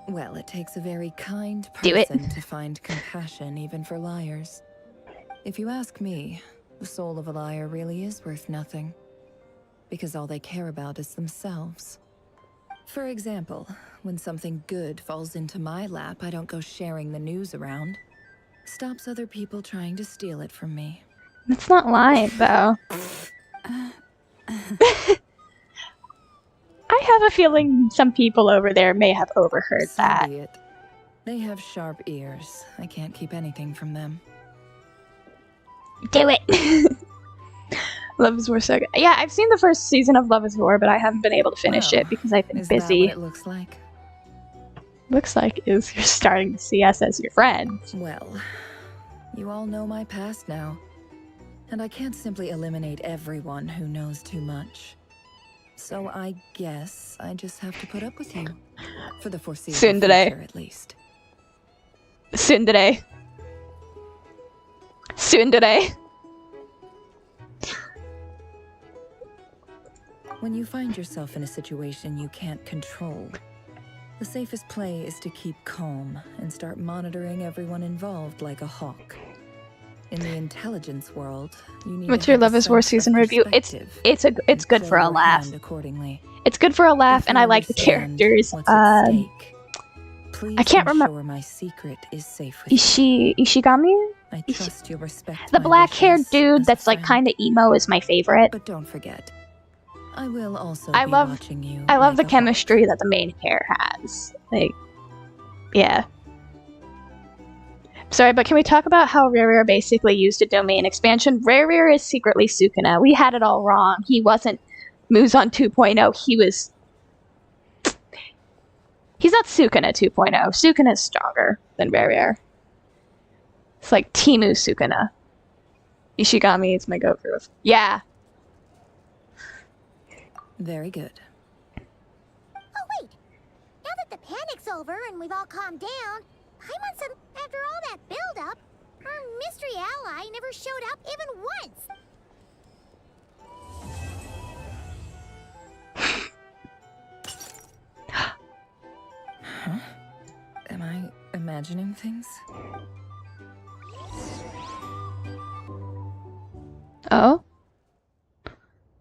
Well, it takes a very kind Do it. person to find compassion even for liars. If you ask me, the soul of a liar really is worth nothing. Because all they care about is themselves. For example, when something good falls into my lap, I don't go sharing the news around. Stops other people trying to steal it from me. That's not lying, though. I have a feeling some people over there may have overheard So that. be it. They have sharp ears. I can't keep anything from them. Do it! Love is War so good. Yeah, I've seen the first season of Love is War, but I haven't been able to finish it because I've been Is that busy. what it looks like? Looks like is you're starting to see us as your friend. Well, you all know my past now. And I can't simply eliminate everyone who knows too much. So I guess I just have to put up with you. For the foreseeable future, at least. Tsundere. Tsundere. When you find yourself in a situation you can't control, the safest play is to keep calm and start monitoring everyone involved like a hawk. In the intelligence world, you need What's to your have Love a is War sense of season review? It's perspective good and for a play your laugh. hand accordingly. It's good for a laugh, If and you I like the understand characters. what's at stake, please I can't remember. ensure my secret is safe with you. Ishigami? I trust you'll respect The my black-haired wishes dude as a that's like friend. kind of emo is my favorite. But don't forget, I will also I be love watching you. the like a hawk. chemistry that the main pair has. Like, yeah. Sorry, but can we talk about how Rare basically used a domain expansion? Rare is secretly Sukuna. We had it all wrong. He wasn't Muzan 2.0. He was... He's not Sukuna 2.0. Sukuna is stronger than Rare. It's like Timu Sukuna. Ishigami is my Goku. Yeah. Very good. Oh, wait. Now that the panic's over and we've all calmed down, I want some... After all that build-up, our mystery ally never showed up even once. Huh? Am I imagining things? Oh?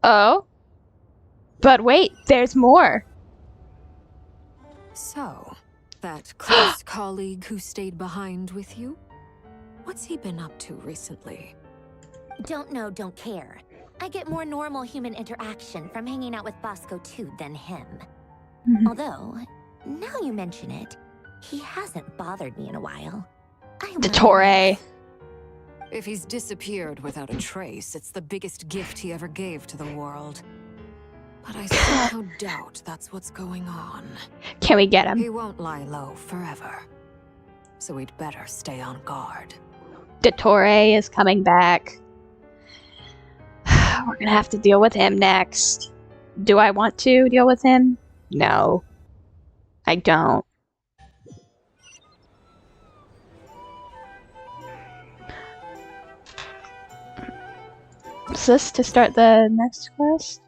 Oh? But wait, there's more. So, that close colleague who stayed behind with you? What's he been up to recently? Don't know, don't care. I get more normal human interaction from hanging out with Bosco too than him. Although, now you mention it, he hasn't bothered me in a while. The Torre. If he's disappeared without a trace, it's the biggest gift he ever gave to the world. But I somehow doubt that's what's going on. Can we get him? He won't lie low forever. So we'd better stay on guard. The Torre is coming back. We're gonna have to deal with him next. Do I want to deal with him? No. I don't. Is this to start the next quest?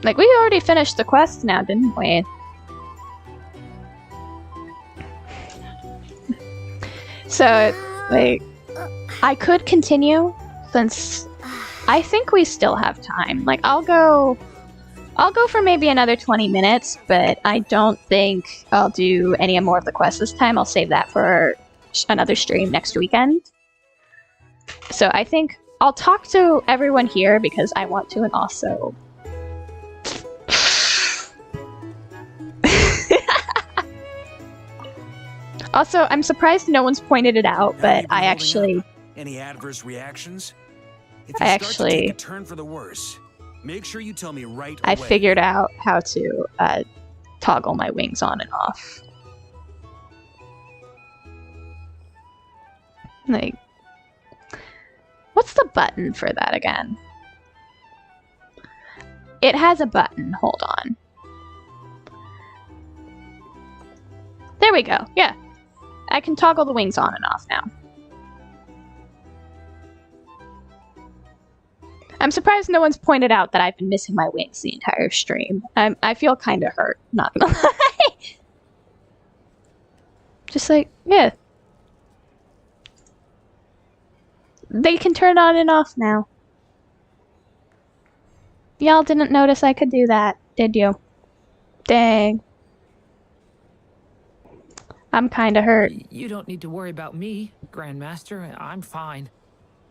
Like, we already finished the quest now, didn't we? So, like, I could continue, since I think we still have time. Like, I'll go for maybe another 20 minutes, but I don't think I'll do any more of the quests this time. I'll save that for another stream next weekend. So I think I'll talk to everyone here because I want to, and also... Also, I'm surprised no one's pointed it out, but I actually... Any adverse reactions? If I you start to actually... take a turn for the worse, make sure you tell me right I away. figured out how to toggle my wings on and off. Like, what's the button for that again? It has a button. Hold on. There we go. Yeah. I can toggle the wings on and off now. I'm surprised no one's pointed out that I've been missing my wings the entire stream. I feel kind of hurt, not gonna lie. Just like, yeah. They can turn on and off now. Y'all didn't notice I could do that, did you? Dang. I'm kind of hurt. You don't need to worry about me, Grandmaster. I'm fine.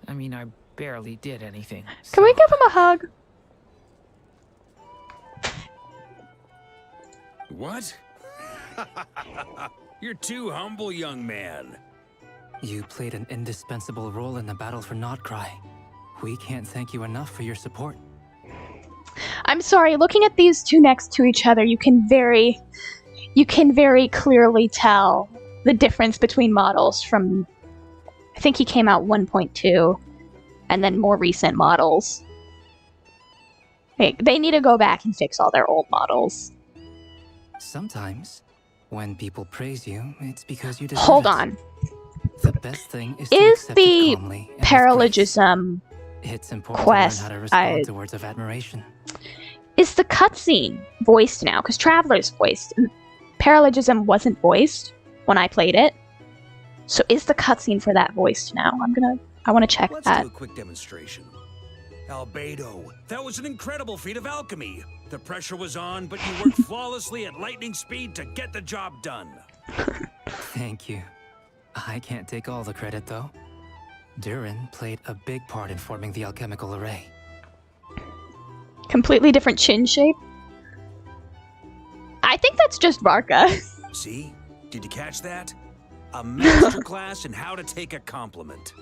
I mean, I barely did anything. Can we give him a hug? What? You're too humble, young man. You played an indispensable role in the battle for Nod Krai. We can't thank you enough for your support. I'm sorry, looking at these two next to each other, you can very clearly tell the difference between models from, I think he came out 1.2, and then more recent models. They need to go back and fix all their old models. Sometimes, when people praise you, it's because you deserve Hold it. on. The best thing is to Is accept the it calmly and with paralogism grace. It's important quest, to learn how to respond to words of admiration. Is the cutscene voiced now? Because Traveler's voiced. Paralogism wasn't voiced when I played it. So is the cutscene for that voiced now? I want to check Let's that. do a quick demonstration. Albedo, that was an incredible feat of alchemy. The pressure was on, but you worked flawlessly at lightning speed to get the job done. Thank you. I can't take all the credit, though. Durin played a big part in forming the alchemical array. Completely different chin shape. I think that's just Varka. See? Did you catch that? A masterclass in how to take a compliment.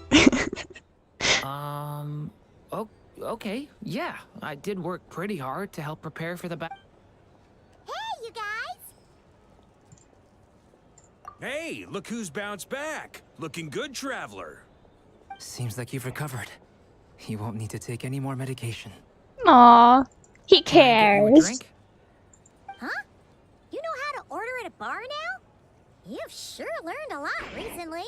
Okay, yeah. I did work pretty hard to help prepare for the battle. Hey, you guys! Hey, look who's bounced back. Looking good, Traveler. Seems like you've recovered. You won't need to take any more medication. Aw, he Can I get you a cares. drink? Huh? You know how to order at a bar now? You've sure learned a lot recently.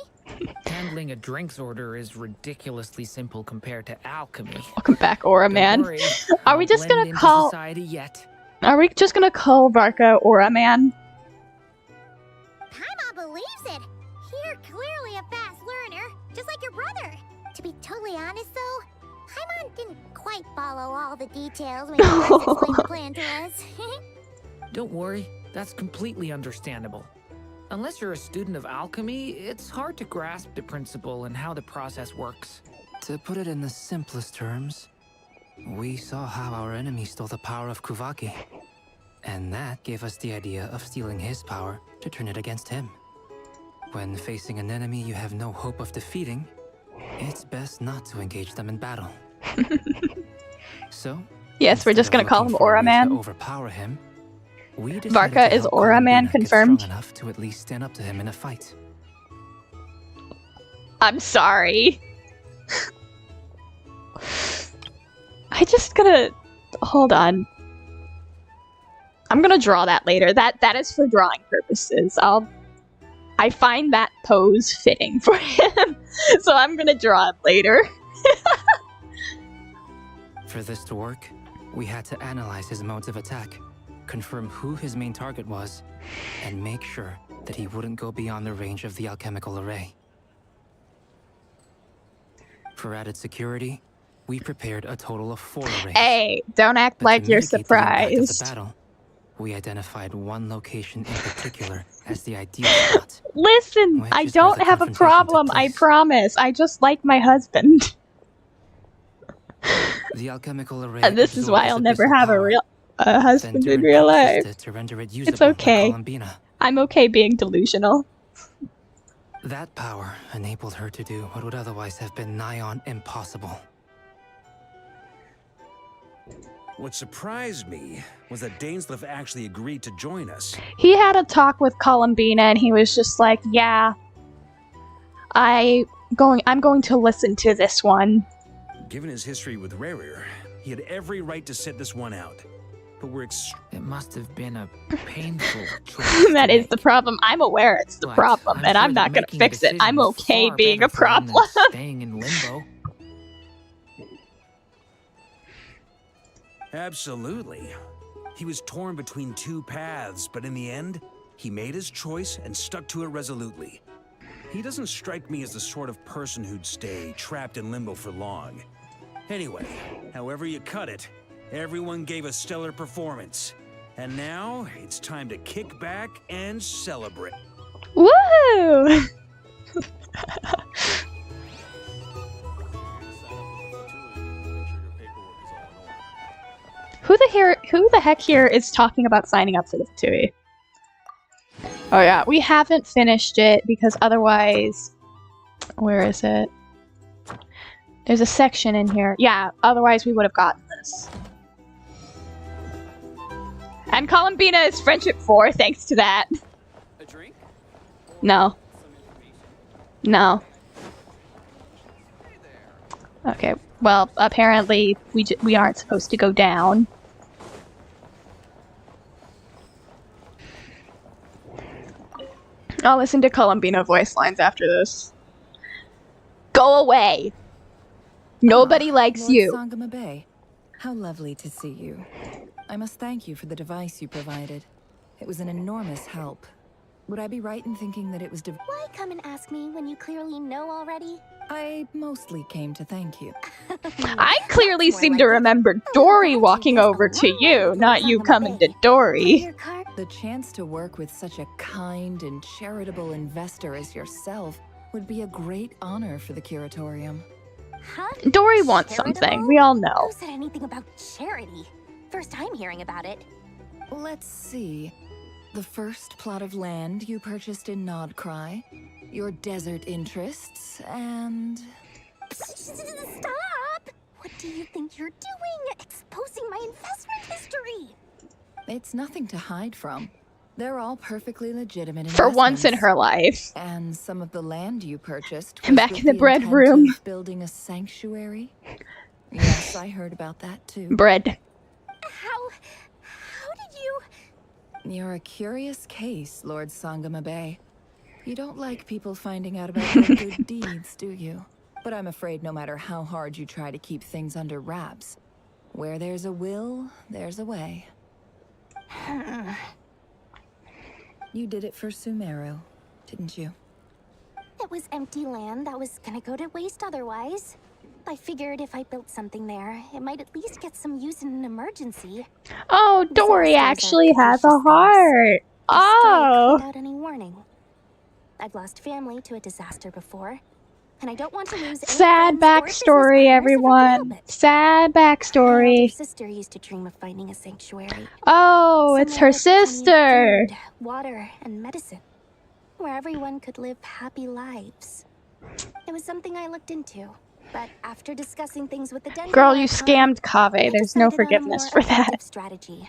Handling a drinks order is ridiculously simple compared to alchemy. Welcome back, Aura Man. Don't worry, Are we I'll just blend gonna into call? society yet? Are we just gonna call Varka Aura Man? Paimon believes it. You're clearly a fast learner, just like your brother. To be totally honest, though, Paimon didn't quite follow all the details when he first explained the plan to us. Don't worry, that's completely understandable. Unless you're a student of alchemy, it's hard to grasp the principle and how the process works. To put it in the simplest terms, we saw how our enemy stole the power of Kuvaki. And that gave us the idea of stealing his power to turn it against him. When facing an enemy you have no hope of defeating, it's best not to engage them in battle. So, Yes, we're just gonna call him Aura Man. To overpower him, we decided Varka to is help Aura Man Columbina get confirmed. strong enough to at least stand up to him in a fight. I'm sorry. I just gotta hold on. I'm gonna draw that later. That is for drawing purposes. I find that pose fitting for him, so I'm gonna draw it later. For this to work, we had to analyze his modes of attack, confirm who his main target was, and make sure that he wouldn't go beyond the range of the alchemical array. For added security, we prepared a total of 4 arrays. Hey, don't act But like to you're mitigate the impact of the surprised. battle, we identified one location in particular as the ideal spot. Listen, Which I is where don't the have a confrontation took problem, I place. promise. I just like my husband. The alchemical array And this is absorbed why his I'll never abyssal have a power. real Then husband in Durin real processed life. it to render it usable It's okay. by Columbina. I'm okay being delusional. That power enabled her to do what would otherwise have been nigh on impossible. What surprised me was that Dainsleif actually agreed to join us. He had a talk with Columbina and he was just like, yeah, I'm going to listen to this one. Given his history with Rarer, he had every right to sit this one out. But we're It must have been a painful choice. That is the problem. I'm aware it's the But problem, and sure I'm that not gonna making a fix it. decision I'm is okay far being a better for him than problem. Staying in limbo. Absolutely. He was torn between two paths, but in the end, he made his choice and stuck to it resolutely. He doesn't strike me as the sort of person who'd stay trapped in limbo for long. Anyway, however you cut it, everyone gave a stellar performance. And now, it's time to kick back and celebrate. Woo! Who the heck here is talking about signing up for the Fatui? Oh yeah, we haven't finished it because otherwise... Where is it? There's a section in here. Yeah, otherwise we would have gotten this. And Columbina is friendship 4 thanks to that. A drink? No. No. Okay, well, apparently we aren't supposed to go down. I'll listen to Columbina voice lines after this. Go away! Nobody likes Lord you. Sangama Bay, how lovely to see you. I must thank you for the device you provided. It was an enormous help. Would I be right in thinking that it was Why come and ask me when you clearly know already? I mostly came to thank you. I clearly seem to remember Dory walking over to you, not you coming to Dory. The chance to work with such a kind and charitable investor as yourself would be a great honor for the curatorium. Huh? Dory wants something, we all know. Who said anything about charity? First time hearing about it. Let's see. The first plot of land you purchased in Nod Krai, your desert interests, and... Stop! What do you think you're doing? Exposing my investment history! It's nothing to hide from. They're all perfectly legitimate For once in her life. And some of the land you purchased was Back with in the bread intent room. of building a sanctuary. Yes, I heard about that too. Bread. How did you... You're a curious case, Lord Sangama Bay. You don't like people finding out about your good deeds, do you? But I'm afraid no matter how hard you try to keep things under wraps, where there's a will, there's a way. You did it for Sumeru, didn't you? It was empty land that was gonna go to waste otherwise. I figured if I built something there, it might at least get some use in an emergency. Oh, Dory actually has a heart. Oh. Without any warning. I've lost family to a disaster before, and I don't want to lose any Sad backstory, everyone. Sad backstory. Her sister used to dream of finding a sanctuary. Oh, it's her sister. Food, water, and medicine, where everyone could live happy lives. It was something I looked into, but after discussing things with the Denver Girl, you icon, scammed Kaveh. There's no decided on a forgiveness more for that. effective strategy.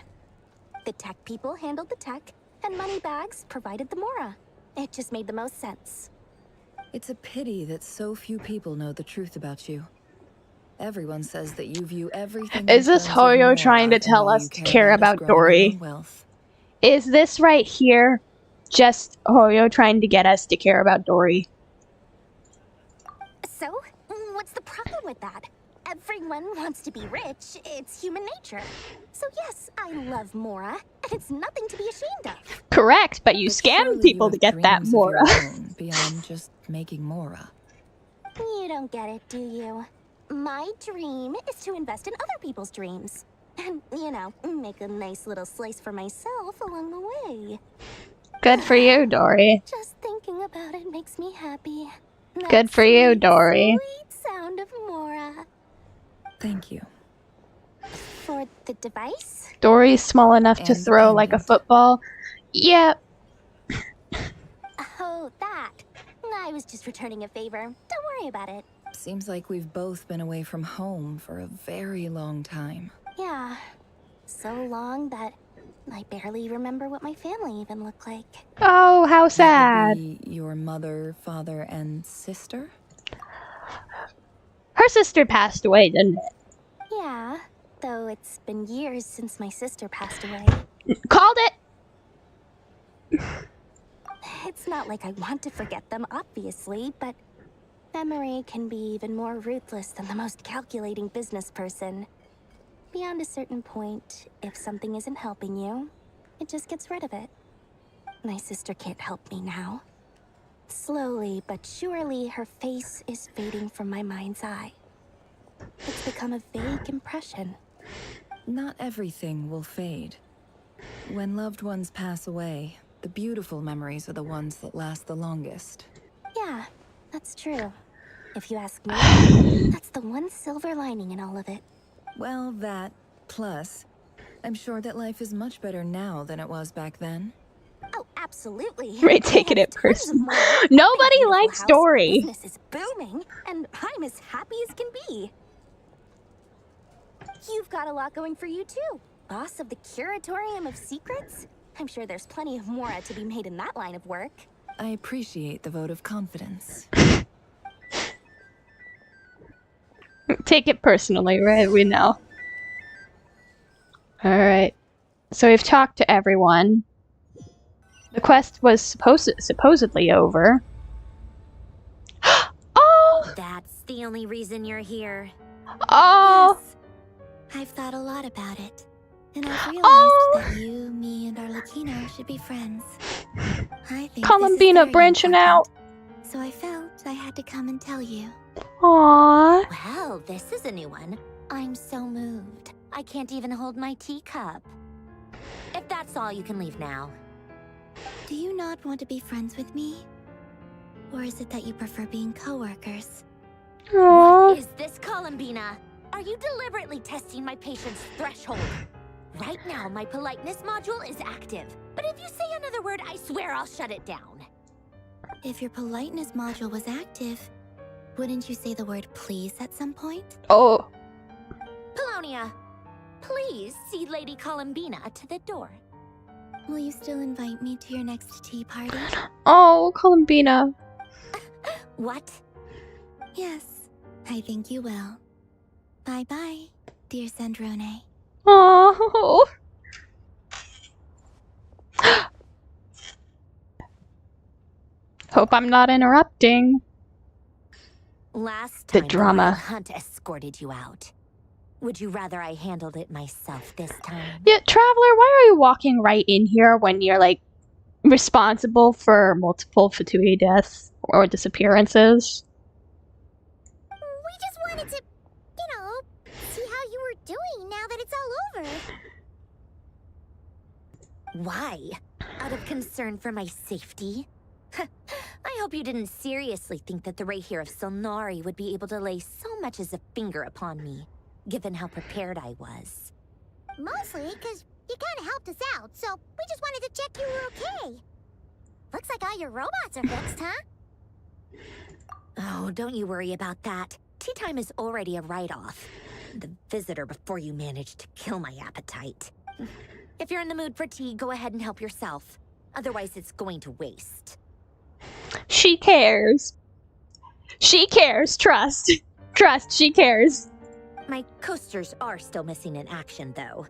The tech people handled the tech, and Moneybags provided the Mora. It just made the most sense. It's a pity that so few people know the truth about you. Everyone says that you view everything. Is this Hoyo trying to tell us to care about Dory? Is this right here just Hoyo trying to get us to care about Dory? So, what's the problem with that? Everyone wants to be rich. It's human nature. So yes, I love Mora, and it's nothing to be ashamed of. Correct, but you scammed people to get that Mora. Beyond just making Mora. You don't get it, do you? My dream is to invest in other people's dreams. And, you know, make a nice little slice for myself along the way. Good for you, Dory. Just thinking about it makes me happy. Good for you, Dory. Sweet sound of Mora. Thank you. For the device? Dory's small enough to throw like a football. Yep. Oh, that. I was just returning a favor. Don't worry about it. Seems like we've both been away from home for a very long time. Yeah. So long that I barely remember what my family even looked like. Oh, how sad. Your mother, father, and sister? Her sister passed away, didn't it? Yeah, though it's been years since my sister passed away. Called it! It's not like I want to forget them, obviously, but memory can be even more ruthless than the most calculating business person. Beyond a certain point, if something isn't helping you, it just gets rid of it. My sister can't help me now. Slowly but surely, her face is fading from my mind's eye. It's become a vague impression. Not everything will fade. When loved ones pass away, the beautiful memories are the ones that last the longest. Yeah, that's true. If you ask me, that's the one silver lining in all of it. Well, that, plus, I'm sure that life is much better now than it was back then. Oh, absolutely. Right, taking it personal. Nobody likes Dory. Business is booming, and I'm as happy as can be. You've got a lot going for you too. Boss of the Curatorium of Secrets? I'm sure there's plenty of mora to be made in that line of work. I appreciate the vote of confidence. Take it personally, right? We know. Alright. So we've talked to everyone. The quest was supposedly over. Oh! That's the only reason you're here. Oh! Yes. I've thought a lot about it. And I've realized that you, me, and Arlecchino should be friends. I think Columbina branching out. So I felt I had to come and tell you. Aww. Well, this is a new one. I'm so moved. I can't even hold my teacup. If that's all, you can leave now. Do you not want to be friends with me? Or is it that you prefer being co-workers? Aww. What is this, Columbina? Are you deliberately testing my patience threshold? Right now, my politeness module is active. But if you say another word, I swear I'll shut it down. If your politeness module was active, wouldn't you say the word please at some point? Oh. Polonia, please see Lady Columbina to the door. Will you still invite me to your next tea party? Oh, Columbina. What? Yes, I think you will. Bye-bye, dear Sandrone. Oh. Hope I'm not interrupting. Last The time drama. Royal Hunt escorted you out. Would you rather I handled it myself this time? Yeah, Traveler, why are you walking right in here when you're, like, responsible for multiple Fatui deaths or disappearances? We just wanted to, see how you were doing now that it's all over. Why? Out of concern for my safety? I hope you didn't seriously think that the Rayhir of Solnari would be able to lay so much as a finger upon me, given how prepared I was. Mostly because you kind of helped us out, so we just wanted to check you were okay. Looks like all your robots are fixed, huh? Oh, don't you worry about that. Tea time is already a write-off. The visitor before you managed to kill my appetite. If you're in the mood for tea, go ahead and help yourself. Otherwise, it's going to waste. She cares. She cares, trust. Trust, she cares. My coasters are still missing in action, though.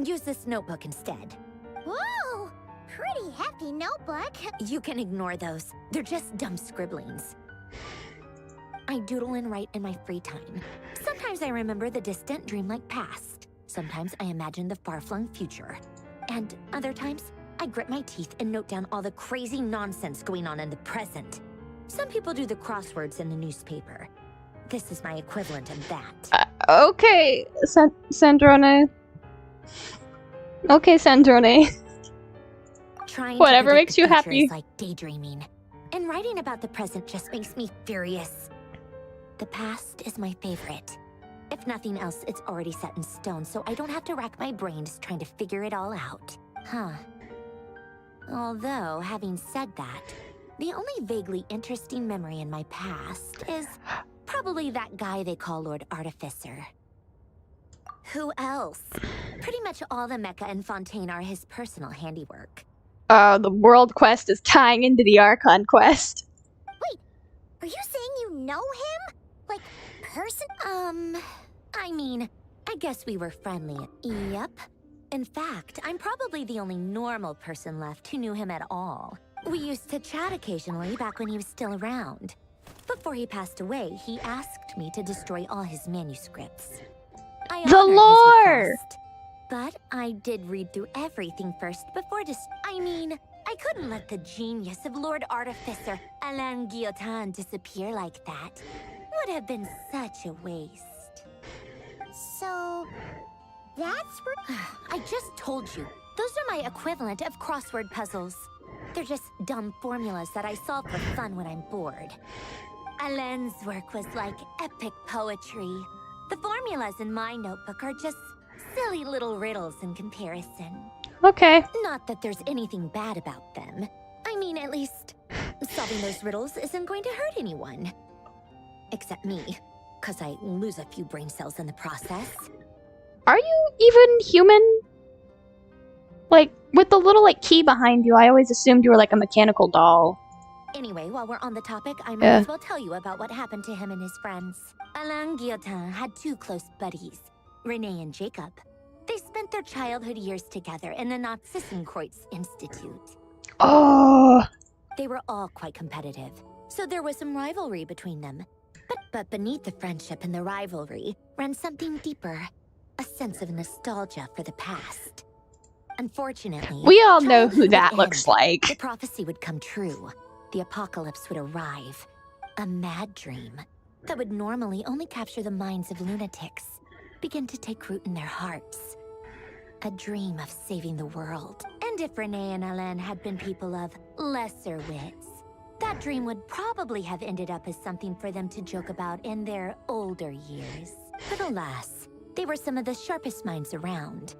Use this notebook instead. Whoa! Pretty hefty notebook. You can ignore those. They're just dumb scribblings. I doodle and write in my free time. Sometimes I remember the distant, dreamlike past. Sometimes I imagine the far-flung future. And other times, I grit my teeth and note down all the crazy nonsense going on in the present. Some people do the crosswords in the newspaper. This is my equivalent of that. Okay, Sandrone. Okay, Sandrone. Trying Whatever to predict makes the you future happy. is like daydreaming. And writing about the present just makes me furious. The past is my favorite. If nothing else, it's already set in stone, so I don't have to rack my brains trying to figure it all out. Huh. Although, having said that, the only vaguely interesting memory in my past is probably that guy they call Lord Artificer. Who else? Pretty much all the mecha and Fontaine are his personal handiwork. The world quest is tying into the Archon quest. Wait, are you saying you know him? Like, person? I mean, I guess we were friendly. Yep. In fact, I'm probably the only normal person left who knew him at all. We used to chat occasionally back when he was still around. Before he passed away, he asked me to destroy all his manuscripts. I The honored his lore! request, but I did read through everything first before I mean, I couldn't let the genius of Lord Artificer Alain Guillotin disappear like that. Would have been such a waste. So, that's where... I just told you. Those are my equivalent of crossword puzzles. They're just dumb formulas that I solve for fun when I'm bored. Alain's work was like epic poetry. The formulas in my notebook are just silly little riddles in comparison. Okay. Not that there's anything bad about them. I mean, at least solving those riddles isn't going to hurt anyone. Except me, because I lose a few brain cells in the process. Are you even human? Like, with the little, like, key behind you, I always assumed you were, like, a mechanical doll. Anyway, while we're on the topic, I might as well tell you about what happened to him and his friends. Alain Guillotin had two close buddies, Renee and Jacob. They spent their childhood years together in the Narzissenkreuz Institute. Oh. They were all quite competitive, so there was some rivalry between them. But beneath the friendship and the rivalry ran something deeper, a sense of nostalgia for the past. Unfortunately, we all know who that looks like. The prophecy would come true. The apocalypse would arrive. A mad dream that would normally only capture the minds of lunatics begin to take root in their hearts. A dream of saving the world. And if Renee and Alain had been people of lesser wits, that dream would probably have ended up as something for them to joke about in their older years. But alas, they were some of the sharpest minds around.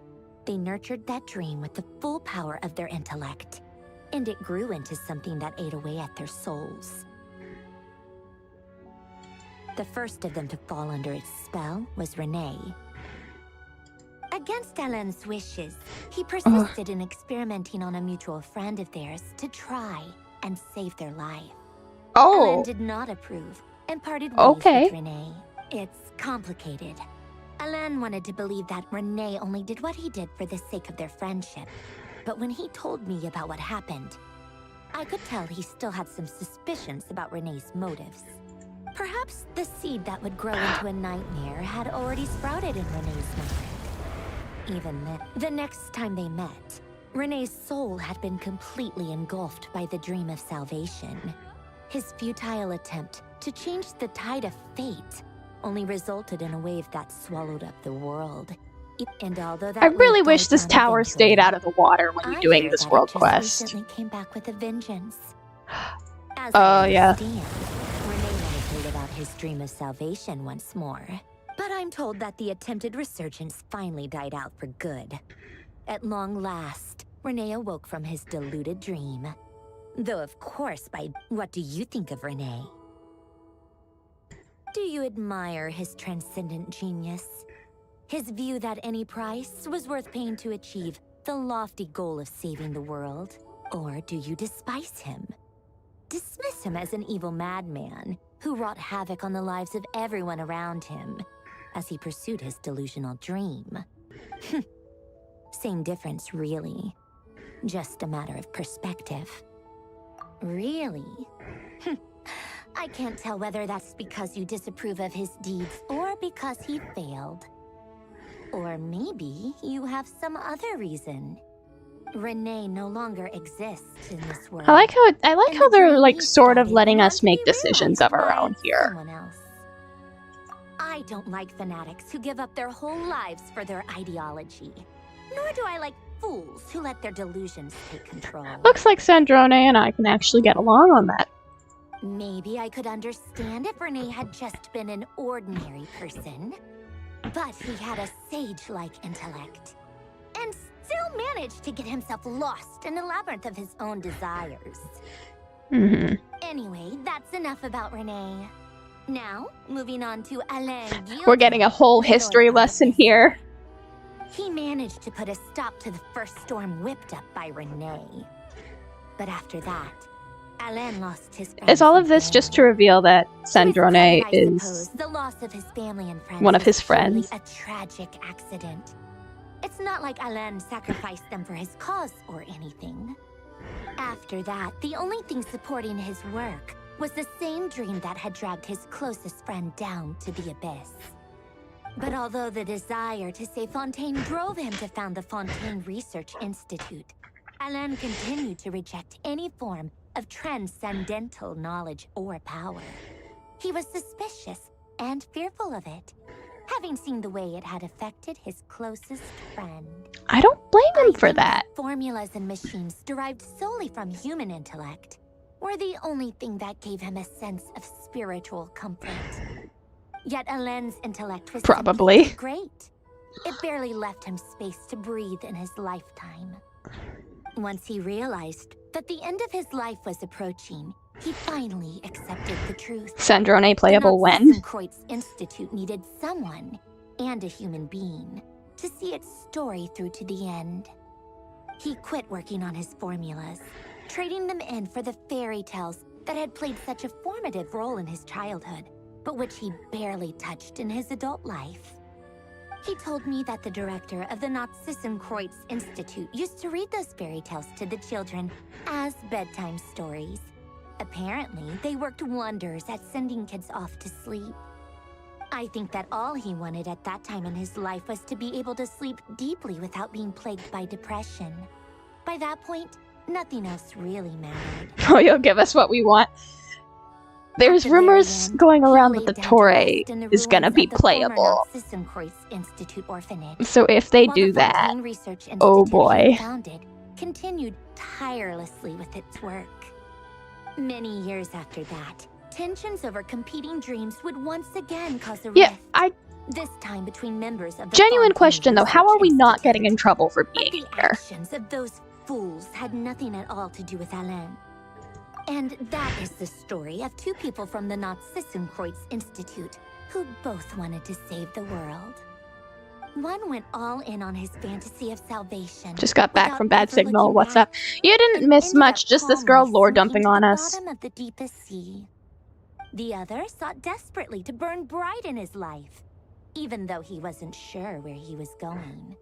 They nurtured that dream with the full power of their intellect, and it grew into something that ate away at their souls. The first of them to fall under its spell was Renee. Against Alain's wishes, he persisted in experimenting on a mutual friend of theirs to try and save their life. Alain did not approve and parted ways with Renee. It's complicated. Alain wanted to believe that Renee only did what he did for the sake of their friendship. But when he told me about what happened, I could tell he still had some suspicions about Renee's motives. Perhaps the seed that would grow into a nightmare had already sprouted in Renee's mind. Even then, the next time they met, Renee's soul had been completely engulfed by the dream of salvation. His futile attempt to change the tide of fate only resulted in a wave that swallowed up the world. And although that I really wish this tower stayed out of the water when you're doing this world quest. Recently came back with a vengeance. Oh, yeah. Renee wanted to live out his dream of salvation once more. But I'm told that the attempted resurgence finally died out for good. At long last, Renee awoke from his deluded dream. Though, of course, what do you think of Renee? Do you admire his transcendent genius? His view that any price was worth paying to achieve the lofty goal of saving the world? Or do you despise him? Dismiss him as an evil madman who wrought havoc on the lives of everyone around him as he pursued his delusional dream? Same difference, really. Just a matter of perspective. Really? I can't tell whether that's because you disapprove of his deeds or because he failed. Or maybe you have some other reason. Renee no longer exists in this world. I like how they're like sort of letting us make decisions of our own here. Someone else. I don't like fanatics who give up their whole lives for their ideology. Nor do I like fools who let their delusions take control. Looks like Sandrone and I can actually get along on that. Maybe I could understand if Renee had just been an ordinary person. But he had a sage-like intellect. And still managed to get himself lost in a labyrinth of his own desires. Anyway, that's enough about Renee. Now, moving on to Alain Guillotin. We're getting a whole history lesson here. He managed to put a stop to the first storm whipped up by Renee. But after that, Alain lost his friends. Is all of this just to reveal that Sandrone is the loss of his family and friends one of his friends? A tragic accident. It's not like Alain sacrificed them for his cause or anything. After that, the only thing supporting his work was the same dream that had dragged his closest friend down to the abyss. But although the desire to save Fontaine drove him to found the Fontaine Research Institute, Alain continued to reject any form of transcendental knowledge or power. He was suspicious and fearful of it, having seen the way it had affected his closest friend. I don't blame him for that. Formulas and machines derived solely from human intellect were the only thing that gave him a sense of spiritual comfort. Yet Alain's intellect was probably simply great. It barely left him space to breathe in his lifetime. Once he realized that the end of his life was approaching, he finally accepted the truth. Sandrone playable when? Kreutz Institute needed someone, and a human being, to see its story through to the end. He quit working on his formulas, trading them in for the fairy tales that had played such a formative role in his childhood, but which he barely touched in his adult life. He told me that the director of the Kreutz Institute used to read those fairy tales to the children as bedtime stories. Apparently, they worked wonders at sending kids off to sleep. I think that all he wanted at that time in his life was to be able to sleep deeply without being plagued by depression. By that point, nothing else really mattered. Oh, you'll give us what we want. There's rumors going around that the Toray is gonna be playable. So if they do that, oh boy. Continued tirelessly with its work. Many years after that, tensions over competing dreams would once again cause a rift. This time between members of the genuine question though, how are we not getting in trouble for being here? The actions of those fools had nothing at all to do with Alain. And that is the story of two people from the Kreutz Institute who both wanted to save the world. One went all in on his fantasy of salvation. Just got back from Bad Signal. What's up? You didn't miss much, just this girl lore dumping on us. Bottom of the deepest sea. The other sought desperately to burn bright in his life, even though he wasn't sure where he was going.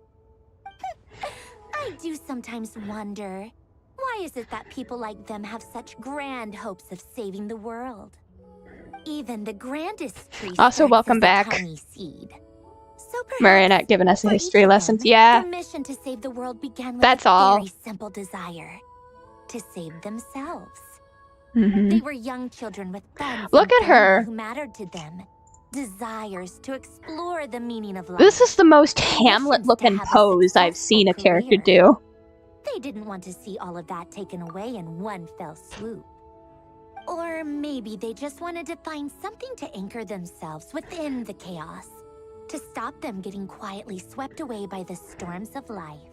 I do sometimes wonder, why is it that people like them have such grand hopes of saving the world? Even the grandest tree also, welcome back. Seed. So Marionette giving us a history lesson. Yeah. Their mission to save the world began with that's a all. Very simple desire: to save themselves. Mm-hmm. They were young children with friends. Look at her. Who mattered to them. Desires to explore the meaning of life. This is the most Hamlet-looking pose I've seen a character do. They didn't want to see all of that taken away in one fell swoop. Or maybe they just wanted to find something to anchor themselves within the chaos, to stop them getting quietly swept away by the storms of life.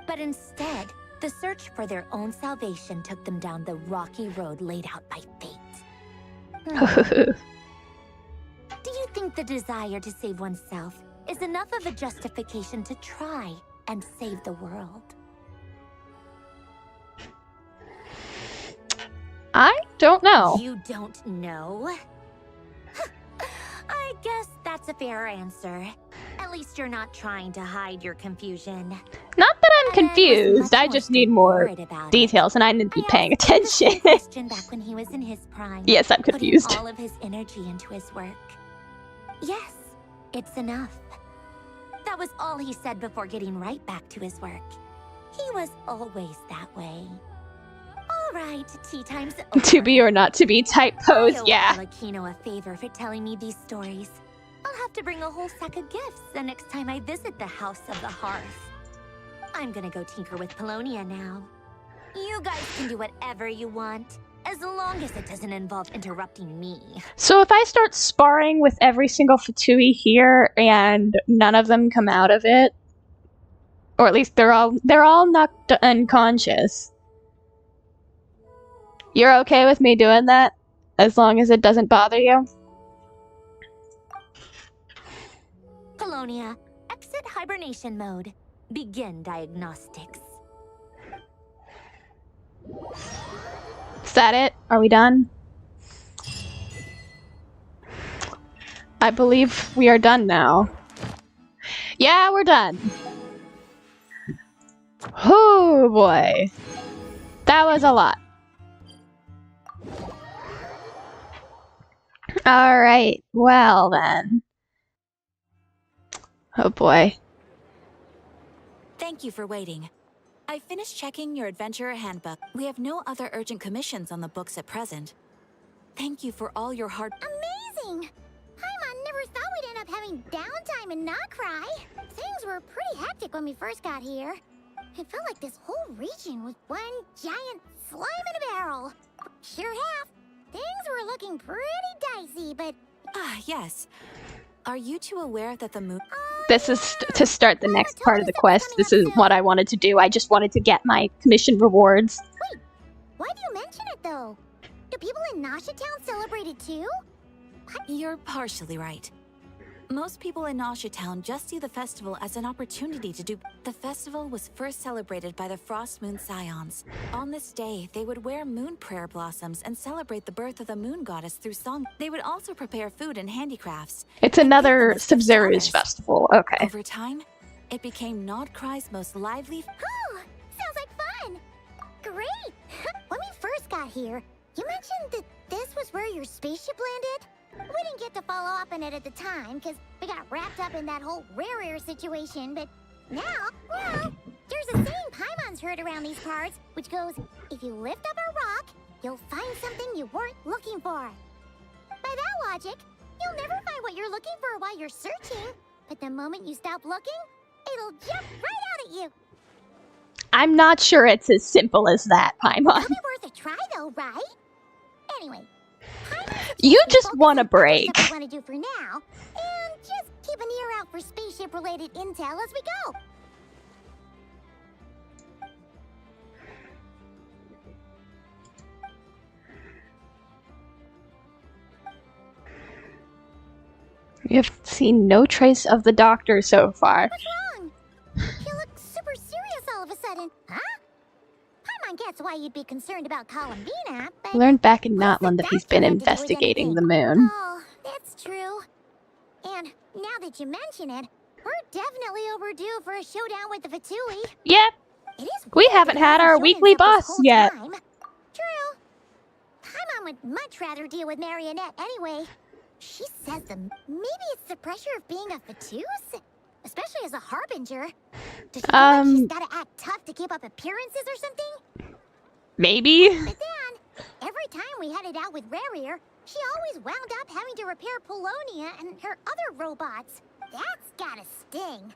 But instead, the search for their own salvation took them down the rocky road laid out by fate. Do you think the desire to save oneself is enough of a justification to try and save the world? I don't know. You don't know? I guess that's a fair answer. At least you're not trying to hide your confusion. Not that I'm confused, I just need more details and I need to be paying attention. Back when he was in his prime, yes, I'm confused. Putting all of his energy into his work. Yes, it's enough. That was all he said before getting right back to his work. He was always that way. All right, tea time's over. To be or not to be type pose, yeah. I owe Alakino a favor for telling me these stories. I'll have to bring a whole sack of gifts the next time I visit the House of the Hearth. I'm gonna go tinker with Polonia now. You guys can do whatever you want, as long as it doesn't involve interrupting me. So if I start sparring with every single Fatui here and none of them come out of it, or at least they're all knocked unconscious, you're okay with me doing that? As long as it doesn't bother you? Polonia, exit hibernation mode. Begin diagnostics. Is that it? Are we done? I believe we are done now. Yeah, we're done. Oh boy. That was a lot. Alright, well then. Oh boy. Thank you for waiting. I finished checking your adventurer handbook. We have no other urgent commissions on the books at present. Thank you for all your hard— Amazing! Paimon never thought we'd end up having downtime in Nod Krai. Things were pretty hectic when we first got here. It felt like this whole region was one giant slime in a barrel. Sure half. Things were looking pretty dicey, but... yes. Are you two aware that the moon— This is to start the next part of the quest. This is what I wanted to do. I just wanted to get my commission rewards. Wait, why do you mention it though? Do people in Nasha Town celebrate it too? You're partially right. Most people in Nasha Town just see the festival as an opportunity to do— The festival was first celebrated by the Frost Moon Scions. On this day, they would wear moon prayer blossoms and celebrate the birth of the moon goddess through song. They would also prepare food and handicrafts. It's another Sub-Zero's festival. Okay. Over time, it became Nod Krai's most lively— Oh, sounds like fun! Great! When we first got here, you mentioned that this was where your spaceship landed? We didn't get to follow up on it at the time, because we got wrapped up in that whole rare situation, but now, well, there's a saying Paimon's heard around these parts, which goes, if you lift up a rock, you'll find something you weren't looking for. By that logic, you'll never find what you're looking for while you're searching, but the moment you stop looking, it'll jump right out at you. I'm not sure it's as simple as that, Paimon. It'll be worth a try though, right? Anyway, you just want a break. That's what I want to do for now, and just keep an ear out for spaceship-related intel as we go. We have seen no trace of the doctor so far. What's wrong? You look super serious all of a sudden, huh? Paimon gets why you'd be concerned about Columbina, but... Learned back in Notland that he's been investigating the moon. Oh, that's true. And now that you mention it, we're definitely overdue for a showdown with the Fatui. Yep. It is We haven't had our weekly boss yet. True. Paimon would much rather deal with Marionette anyway. She says maybe it's the pressure of being a Fatus? Especially as a Harbinger. Does she feel like she's gotta act tough to keep up appearances or something? Maybe. But then, every time we headed out with Rarier, she always wound up having to repair Polonia and her other robots. That's gotta sting.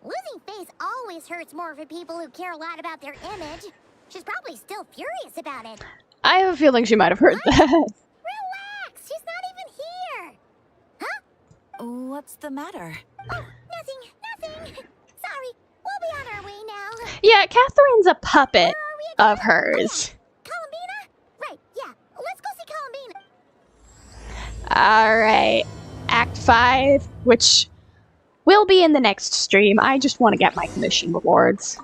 Losing face always hurts more for people who care a lot about their image. She's probably still furious about it. I have a feeling she might have heard that. Relax, she's not even here. Huh? What's the matter? Oh, nothing. Sorry, we'll be on our way now. Yeah, Catherine's a puppet of hers. Columbina? Right, yeah. Let's go see Columbina. Alright. Act 5, which will be in the next stream. I just want to get my commission rewards.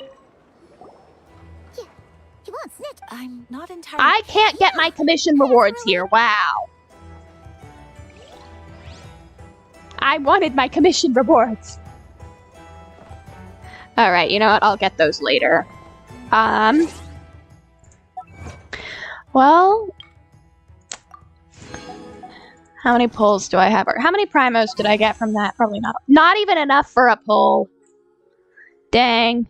Yeah, you want snitch? I'm not entirely— I can't get my commission rewards here. Wow. I wanted my commission rewards. Alright, you know what? I'll get those later. Well... How many pulls do I have? Or how many primos did I get from that? Probably not. Not even enough for a pull. Dang.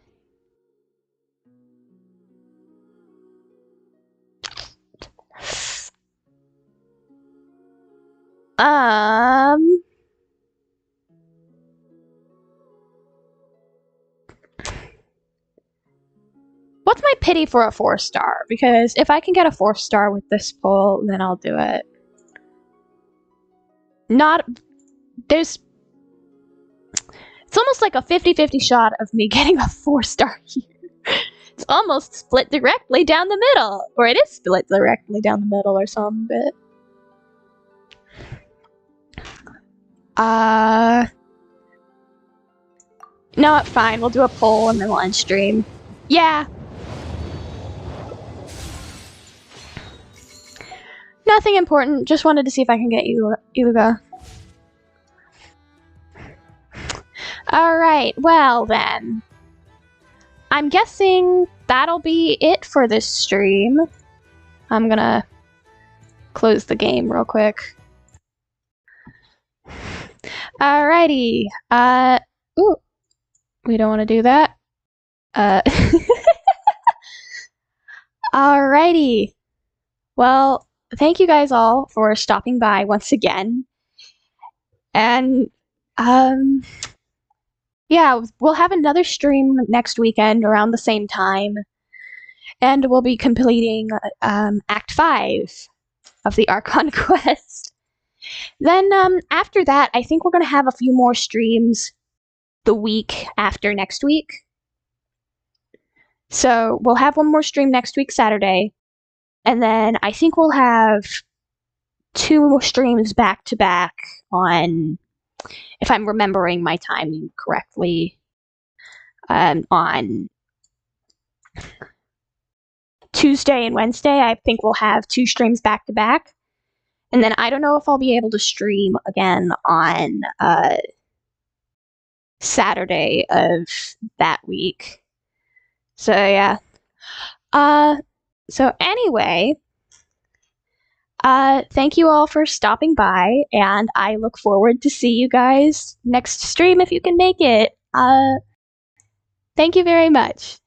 What's my pity for a 4-star? Because if I can get a 4-star with this pull, then I'll do it. There's... It's almost like a 50-50 shot of me getting a 4-star here. It's almost split directly down the middle. Or it is split directly down the middle or some bit. No, fine. We'll do a poll and then we'll end stream. Yeah. Nothing important. Just wanted to see if I can get Iluga. Alright, well then. I'm guessing that'll be it for this stream. I'm gonna close the game real quick. Alrighty. Ooh, we don't want to do that. Alrighty. Well, thank you guys all for stopping by once again. And, yeah, we'll have another stream next weekend around the same time. And we'll be completing, Act 5 of the Archon quest. Then, after that, I think we're gonna have a few more streams the week after next week. So, we'll have one more stream next week, Saturday. And then I think we'll have 2 more streams back to back on, if I'm remembering my timing correctly, on Tuesday and Wednesday. I think we'll have 2 streams back to back. And then I don't know if I'll be able to stream again on Saturday of that week. So yeah. So anyway, thank you all for stopping by, and I look forward to see you guys next stream if you can make it. Thank you very much.